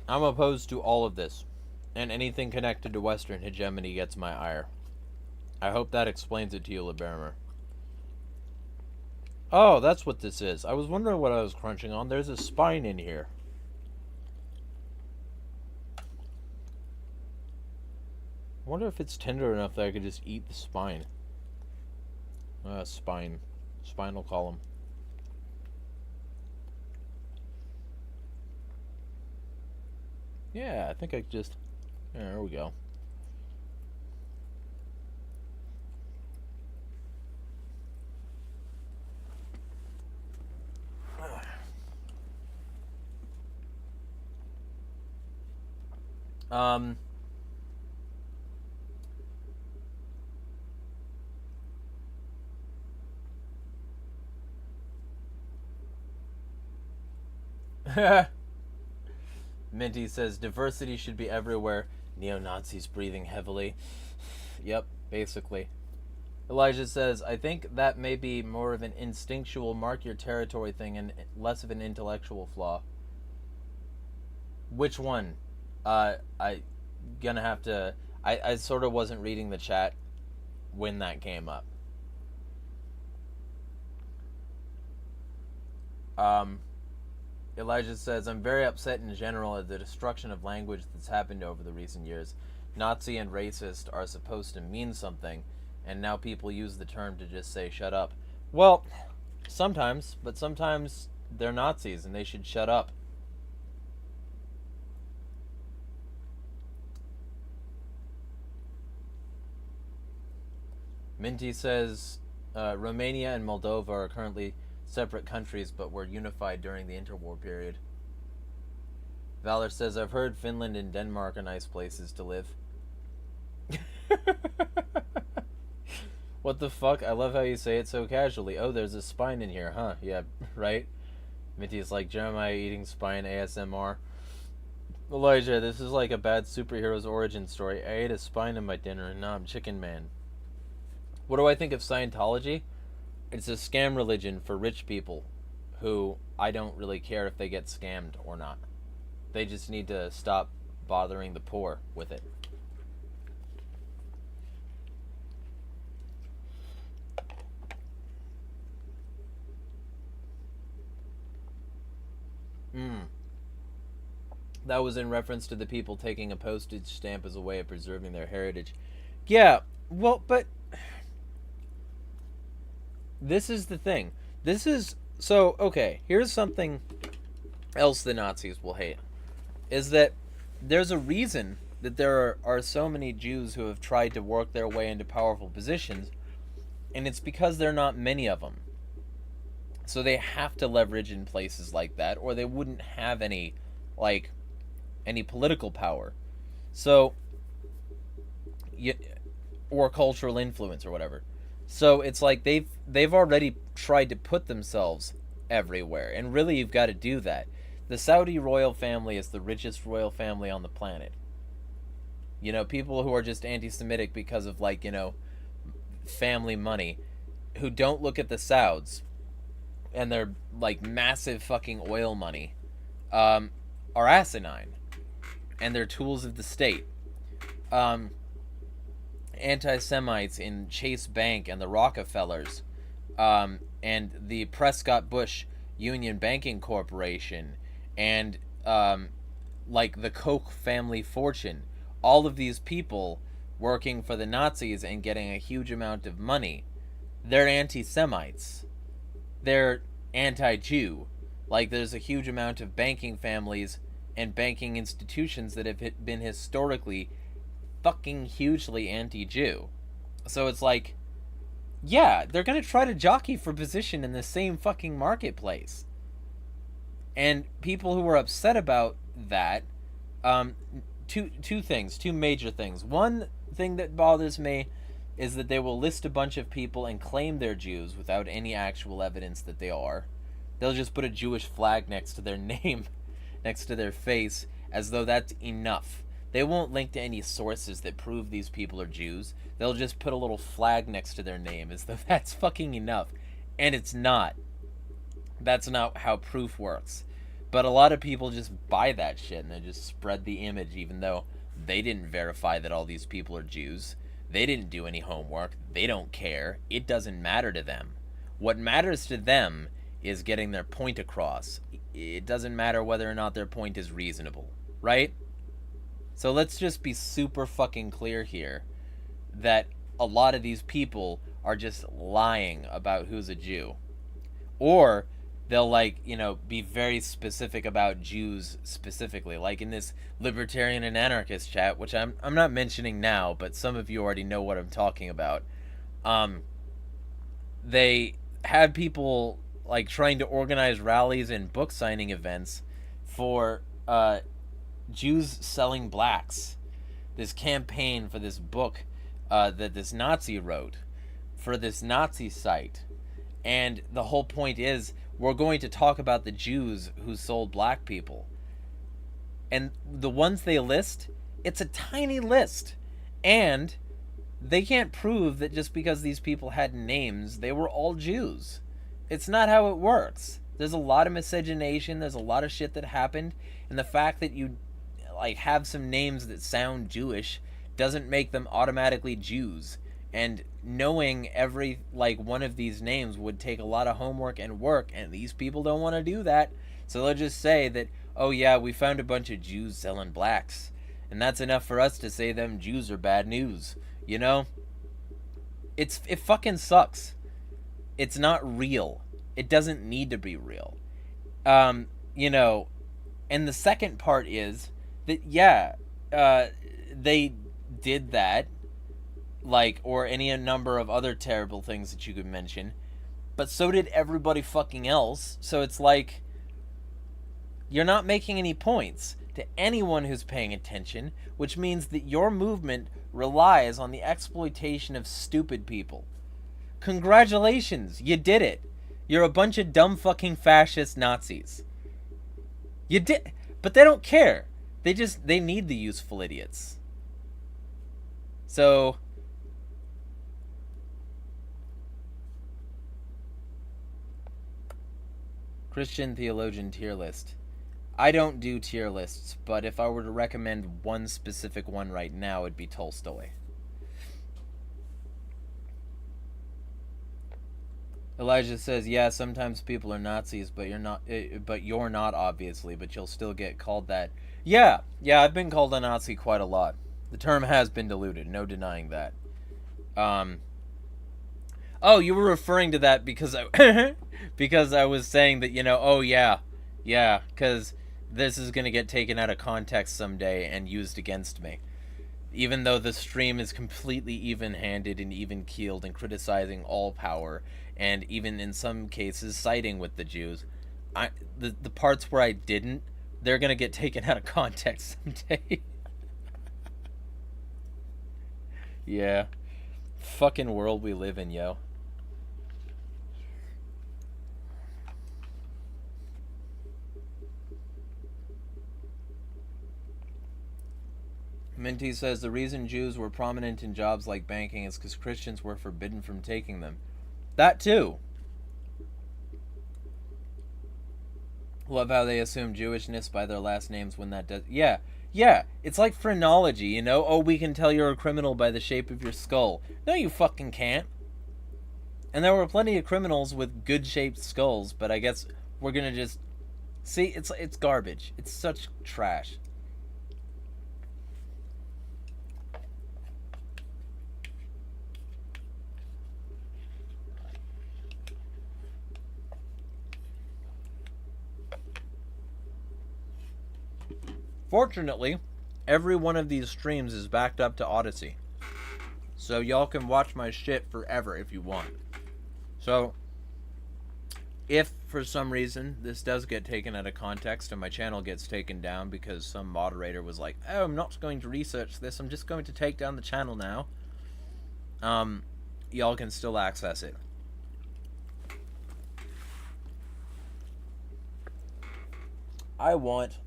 opposed to all of this, and anything connected to Western hegemony gets my ire. I hope that explains it to you, Liberimer. Oh, that's what this is. I was wondering what I was crunching on. There's a spine in here. I wonder if it's tender enough that I could just eat the spine. Spinal column. Yeah, I think I just... There we go. Minty says, diversity should be everywhere. Neo-Nazis breathing heavily. Yep, basically. Elijah says, I think that may be more of an instinctual mark your territory thing and less of an intellectual flaw. Which one? I gonna have to... I sort of wasn't reading the chat when that came up. Elijah says, I'm very upset in general at the destruction of language that's happened over the recent years. Nazi and racist are supposed to mean something, and now people use the term to just say, shut up. Well, sometimes, but sometimes they're Nazis and they should shut up. Minty says, Romania and Moldova are currently separate countries, but were unified during the interwar period. Valor says, I've heard Finland and Denmark are nice places to live. What the fuck? I love how you say it so casually. Oh, there's a spine in here, huh? Yeah, right? Minty is like, Jeremiah eating spine ASMR. Elijah, this is like a bad superhero's origin story. I ate a spine in my dinner, and now I'm Chicken Man. What do I think of Scientology? It's a scam religion for rich people who I don't really care if they get scammed or not. They just need to stop bothering the poor with it. That was in reference to the people taking a postage stamp as a way of preserving their heritage. Yeah, well, but this is the thing. This is... So, okay, here's something else the Nazis will hate. Is that there's a reason that there are so many Jews who have tried to work their way into powerful positions, and it's because there are not many of them. So they have to leverage in places like that, or they wouldn't have any political power. So, or cultural influence or whatever. So it's like they've already tried to put themselves everywhere, and really you've got to do that. The Saudi royal family is the richest royal family on the planet. You know, people who are just anti-Semitic because of, like, you know, family money, who don't look at the Sauds and their, like, massive fucking oil money, are asinine. And they're tools of the state. Anti-Semites in Chase Bank and the Rockefellers, and the Prescott Bush Union Banking Corporation, and like the Koch family fortune, all of these people working for the Nazis and getting a huge amount of money, they're anti-Semites. They're anti-Jew. Like, there's a huge amount of banking families and banking institutions that have been historically fucking hugely anti-Jew. So it's like, yeah, they're gonna try to jockey for position in the same fucking marketplace. And people who are upset about that, two major things. One thing that bothers me is that they will list a bunch of people and claim they're Jews without any actual evidence that they are. They'll just put a Jewish flag next to their name, next to their face, as though that's enough. They won't link to any sources that prove these people are Jews. They'll just put a little flag next to their name as though that's fucking enough. And it's not. That's not how proof works. But a lot of people just buy that shit and they just spread the image, even though they didn't verify that all these people are Jews. They didn't do any homework. They don't care. It doesn't matter to them. What matters to them is getting their point across. It doesn't matter whether or not their point is reasonable, right? So let's just be super fucking clear here that a lot of these people are just lying about who's a Jew. Or they'll, like, you know, be very specific about Jews specifically. Like in this libertarian and anarchist chat, which I'm not mentioning now, but some of you already know what I'm talking about. They had people, like, trying to organize rallies and book signing events for Jews selling blacks. This campaign for this book that this Nazi wrote for this Nazi site. And the whole point is, we're going to talk about the Jews who sold black people. And the ones they list, it's a tiny list. And they can't prove that just because these people had names, they were all Jews. It's not how it works. There's a lot of miscegenation, there's a lot of shit that happened, and the fact that you, like, have some names that sound Jewish doesn't make them automatically Jews. And knowing every, like, one of these names would take a lot of homework and work, and these people don't want to do that. So they'll just say that, oh yeah, we found a bunch of Jews selling blacks, and that's enough for us to say them Jews are bad news. You know? It fucking sucks. It's not real. It doesn't need to be real. You know, and the second part is that, yeah, they did that, like, or any number of other terrible things that you could mention, but so did everybody fucking else. So it's like, you're not making any points to anyone who's paying attention, which means that your movement relies on the exploitation of stupid people. Congratulations, you did it. You're a bunch of dumb fucking fascist Nazis. You did, but they don't care. They need the useful idiots. So, Christian theologian tier list. I don't do tier lists, but if I were to recommend one specific one right now, it'd be Tolstoy. Elijah says, yeah, sometimes people are Nazis, but you're not, obviously, but you'll still get called that. Yeah, I've been called a Nazi quite a lot. The term has been diluted, no denying that. Oh, you were referring to that because I because I was saying that, oh yeah, because this is going to get taken out of context someday and used against me. Even though the stream is completely even-handed and even-keeled and criticizing all power, and even in some cases siding with the Jews, the parts where I didn't, they're gonna get taken out of context someday. Yeah. Fucking world we live in, yo. Minty says the reason Jews were prominent in jobs like banking is because Christians were forbidden from taking them. That too. Love how they assume Jewishness by their last names when that does... Yeah. It's like phrenology, Oh, we can tell you're a criminal by the shape of your skull. No, you fucking can't. And there were plenty of criminals with good-shaped skulls, but I guess we're gonna just... See, it's garbage. It's such trash. Fortunately, every one of these streams is backed up to Odyssey. So y'all can watch my shit forever if you want. So, if for some reason this does get taken out of context and my channel gets taken down because some moderator was like, oh, I'm not going to research this, I'm just going to take down the channel now, y'all can still access it. I want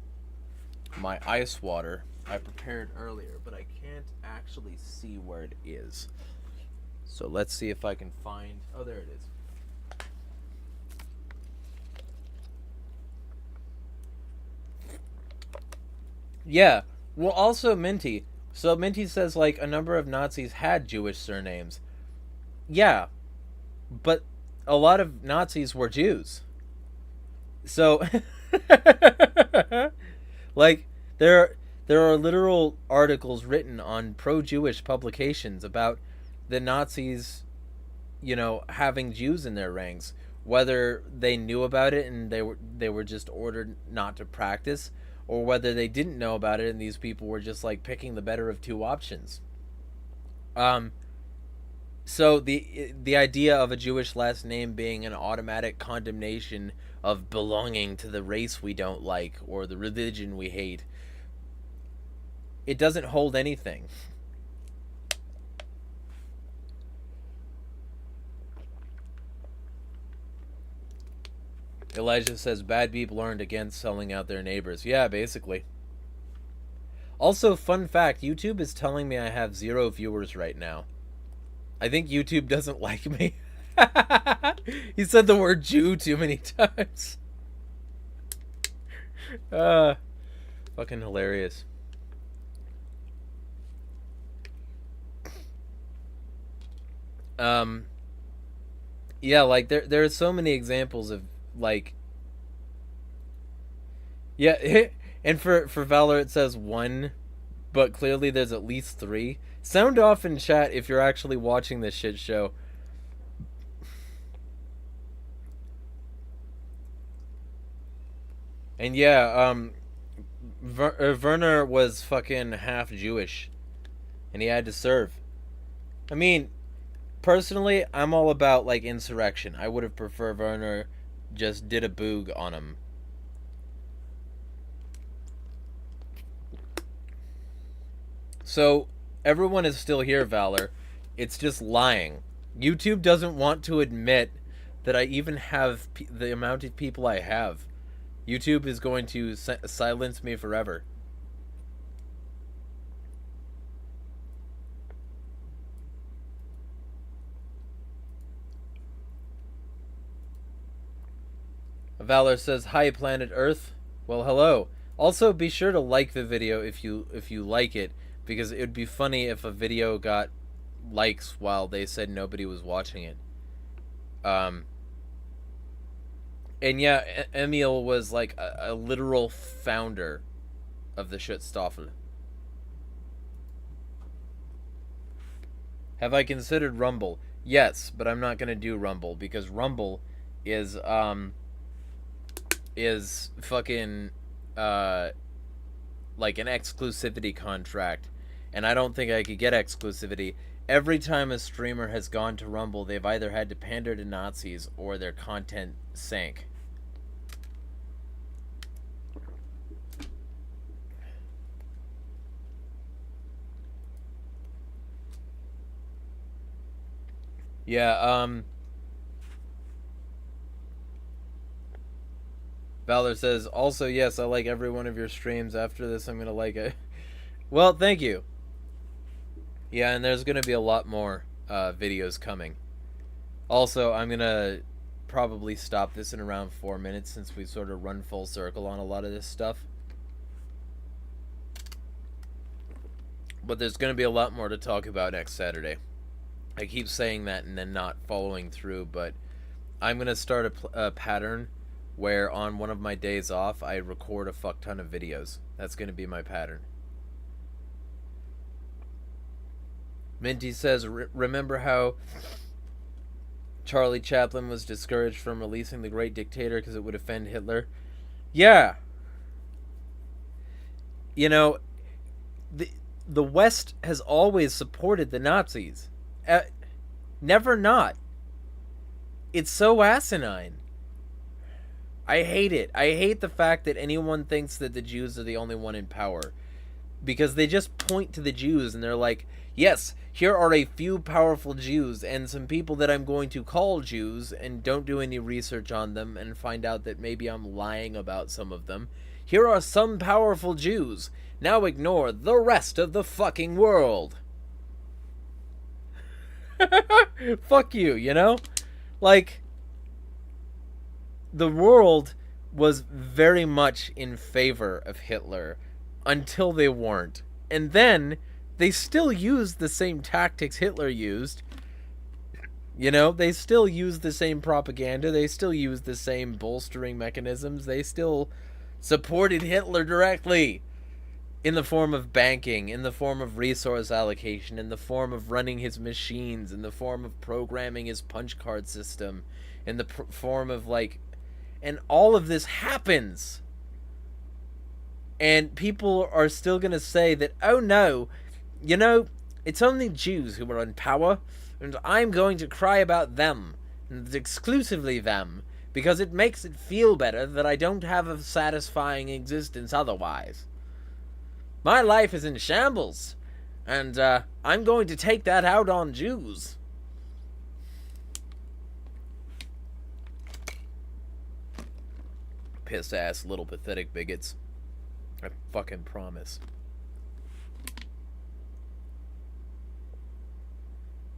my ice water I prepared earlier, but I can't actually see where it is. So let's see if I can find... Oh, there it is. Yeah. Well, also Minty. So Minty says, like, a number of Nazis had Jewish surnames. Yeah. But a lot of Nazis were Jews. So... Like, there are literal articles written on pro-Jewish publications about the Nazis, having Jews in their ranks, whether they knew about it and they were just ordered not to practice, or whether they didn't know about it and these people were just like picking the better of two options. So the idea of a Jewish last name being an automatic condemnation of belonging to the race we don't like or the religion we hate, it doesn't hold anything. Elijah says bad people aren't against selling out their neighbors. Yeah, basically. Also, fun fact, YouTube is telling me I have 0 viewers right now. I think YouTube doesn't like me. He said the word Jew too many times. Fucking hilarious. Yeah, like there are so many examples of like, yeah, and for Valor it says 1, but clearly there's at least 3. Sound off in chat if you're actually watching this shit show. And yeah, Werner was fucking half Jewish, and he had to serve. I mean, personally, I'm all about like insurrection. I would have preferred Werner just did a boog on him. So everyone is still here, Valor. It's just lying. YouTube doesn't want to admit that I even have the amount of people I have. YouTube is going to silence me forever. Valor says, "Hi, planet Earth." Well, hello. Also, be sure to like the video if you like it, because it would be funny if a video got likes while they said nobody was watching it. And yeah, Emil was like a literal founder of the Shitstoffel. Have I considered Rumble? Yes, but I'm not gonna do Rumble because Rumble is fucking like an exclusivity contract, and I don't think I could get exclusivity. Every time a streamer has gone to Rumble, they've either had to pander to Nazis or their content sank. Yeah, Valor says, also, yes, I like every one of your streams. After this, I'm gonna like it. Well, thank you. Yeah, and there's gonna be a lot more videos coming. Also, I'm gonna probably stop this in around 4 minutes since we sort of run full circle on a lot of this stuff. But there's gonna be a lot more to talk about next Saturday. I keep saying that and then not following through, but I'm gonna start a pattern where on one of my days off, I record a fuck ton of videos. That's gonna be my pattern. Minty says, remember how Charlie Chaplin was discouraged from releasing The Great Dictator because it would offend Hitler? Yeah. You know, the West has always supported the Nazis. Never not. It's so asinine. I hate it. I hate the fact that anyone thinks that the Jews are the only one in power. Because they just point to the Jews and they're like, yes, here are a few powerful Jews and some people that I'm going to call Jews, and don't do any research on them and find out that maybe I'm lying about some of them. Here are some powerful Jews. Now ignore the rest of the fucking world. Fuck you, you know? Like, the world was very much in favor of Hitler until they weren't. And then they still used the same tactics Hitler used. You know, they still used the same propaganda. They still used the same bolstering mechanisms. They still supported Hitler directly. In the form of banking, in the form of resource allocation, in the form of running his machines, in the form of programming his punch card system, in the form of, like... And all of this happens. And people are still going to say that, oh no, you know, it's only Jews who are in power, and I'm going to cry about them, and exclusively them, because it makes it feel better that I don't have a satisfying existence otherwise. My life is in shambles, and I'm going to take that out on Jews. Piss-ass little pathetic bigots. I fucking promise.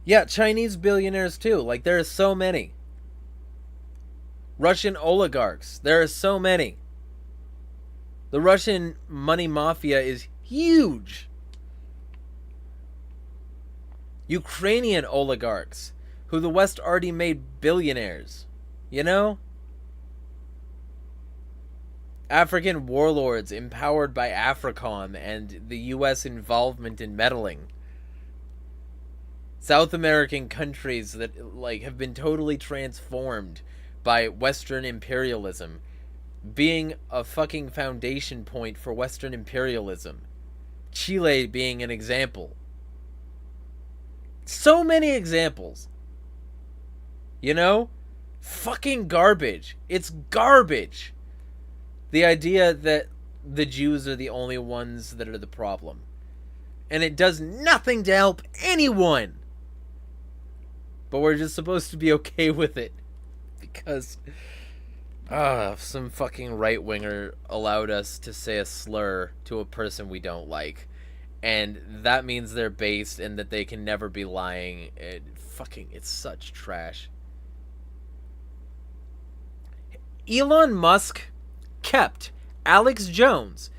Yeah, Chinese billionaires too. Like, there are so many. Russian oligarchs. There are so many. The Russian money mafia is huge. Ukrainian oligarchs, who the West already made billionaires. You know? African warlords empowered by AFRICOM and the US involvement in meddling. South American countries that, like, have been totally transformed by Western imperialism, being a fucking foundation point for Western imperialism. Chile being an example. So many examples. You know? Fucking garbage. It's garbage. The idea that the Jews are the only ones that are the problem. And it does nothing to help anyone. But we're just supposed to be okay with it. Because some fucking right-winger allowed us to say a slur to a person we don't like. And that means they're based and that they can never be lying. It's such trash. Elon Musk kept Alex Jones,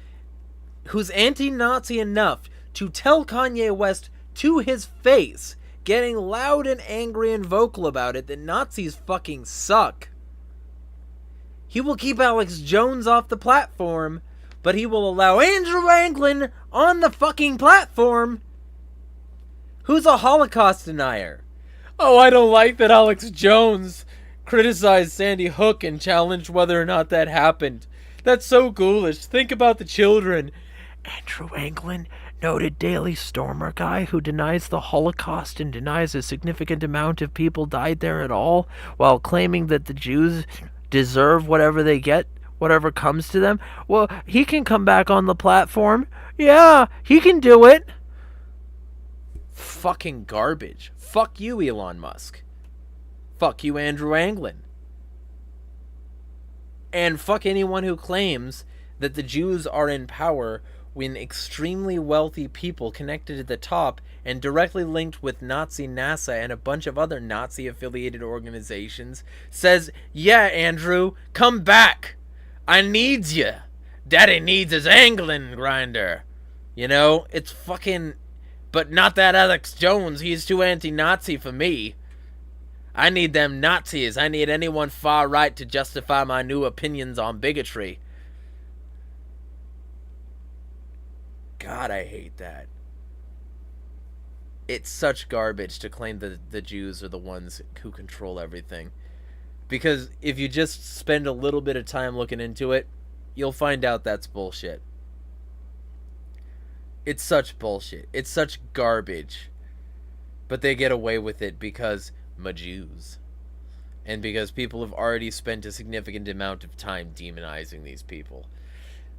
who's anti-Nazi enough to tell Kanye West to his face, getting loud and angry and vocal about it, that Nazis fucking suck. He will keep Alex Jones off the platform, but he will allow Andrew Anglin on the fucking platform, who's a Holocaust denier. Oh, I don't like that Alex Jones criticized Sandy Hook and challenged whether or not that happened. That's so ghoulish. Think about the children. Andrew Anglin, noted Daily Stormer guy who denies the Holocaust and denies a significant amount of people died there at all, while claiming that the Jews deserve whatever they get, whatever comes to them. Well, he can come back on the platform. Yeah, he can do it. Fucking garbage. Fuck you, Elon Musk. Fuck you, Andrew Anglin. And fuck anyone who claims that the Jews are in power when extremely wealthy people connected at the top and directly linked with Nazi NASA and a bunch of other Nazi-affiliated organizations says, yeah, Andrew, come back. I needs you. Daddy needs his Anglin grinder. You know, it's fucking... But not that Alex Jones. He's too anti-Nazi for me. I need them Nazis. I need anyone far right to justify my new opinions on bigotry. God, I hate that. It's such garbage to claim that the Jews are the ones who control everything. Because if you just spend a little bit of time looking into it, you'll find out that's bullshit. It's such bullshit. It's such garbage. But they get away with it because Jews. And because people have already spent a significant amount of time demonizing these people.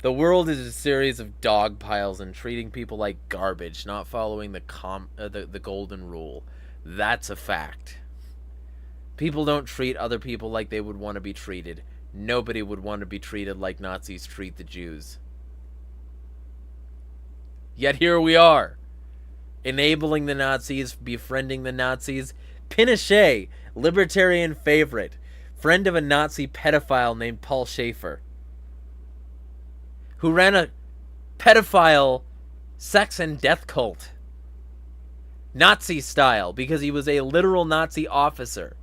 The world is a series of dog piles and treating people like garbage, not following the golden rule. That's a fact. People don't treat other people like they would want to be treated. Nobody would want to be treated like Nazis treat the Jews. Yet here we are, enabling the Nazis, befriending the Nazis. Pinochet, libertarian favorite, friend of a Nazi pedophile named Paul Schaefer, who ran a pedophile sex and death cult, Nazi style, because he was a literal Nazi officer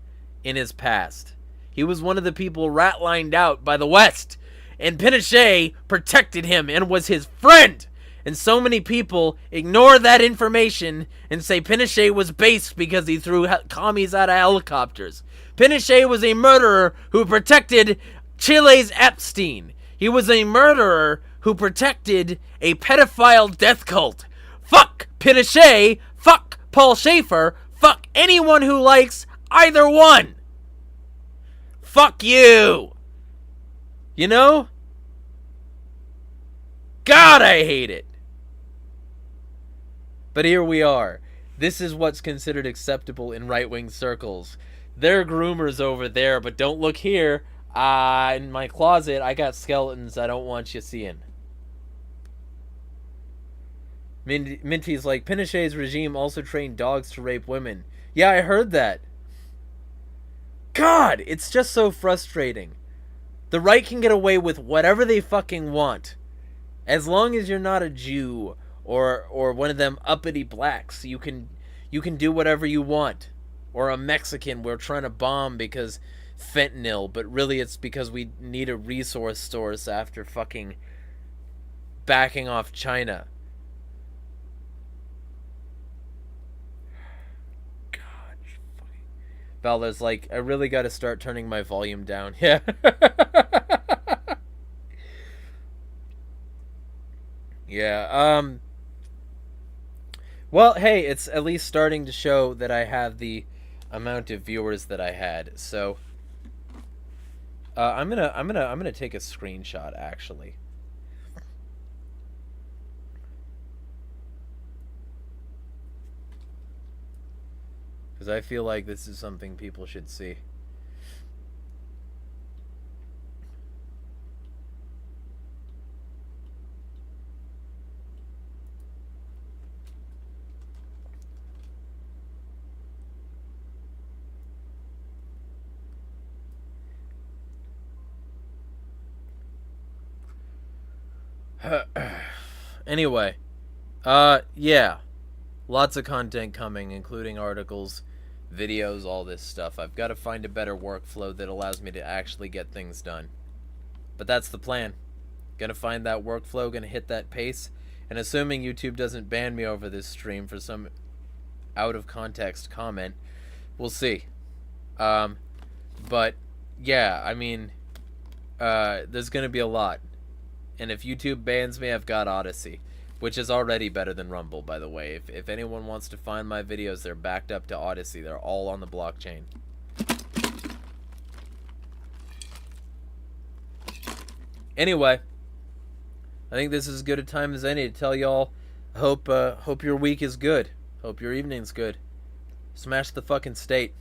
in his past. He was one of the people rat-lined out by the West, and Pinochet protected him and was his friend. And so many people ignore that information and say Pinochet was based because he threw commies out of helicopters. Pinochet was a murderer who protected Chile's Epstein. He was a murderer who protected a pedophile death cult. Fuck Pinochet, fuck Paul Schaefer, fuck anyone who likes either one. Fuck you. You know? God, I hate it. But here we are. This is what's considered acceptable in right-wing circles. There are groomers over there, but don't look here. In my closet, I got skeletons I don't want you seeing. Minty's like, Pinochet's regime also trained dogs to rape women. Yeah, I heard that. God, it's just so frustrating. The right can get away with whatever they fucking want. As long as you're not a Jew or one of them uppity blacks, you can do whatever you want. Or a Mexican we're trying to bomb because fentanyl, but really it's because we need a resource source after fucking backing off China. God, fucking... Bella's like, I really gotta start turning my volume down. Yeah. Yeah, well, hey, it's at least starting to show that I have the amount of viewers that I had. So I'm gonna take a screenshot actually. Because I feel like this is something people should see. Anyway, yeah. Lots of content coming, including articles, videos, all this stuff. I've got to find a better workflow that allows me to actually get things done. But that's the plan. Gonna find that workflow, gonna hit that pace, and assuming YouTube doesn't ban me over this stream for some out of context comment, we'll see. But yeah, I mean, there's gonna be a lot. And if YouTube bans me, I've got Odyssey, which is already better than Rumble, by the way. If anyone wants to find my videos, they're backed up to Odyssey. They're all on the blockchain. Anyway, I think this is as good a time as any to tell y'all, hope your week is good. Hope your evening's good. Smash the fucking state.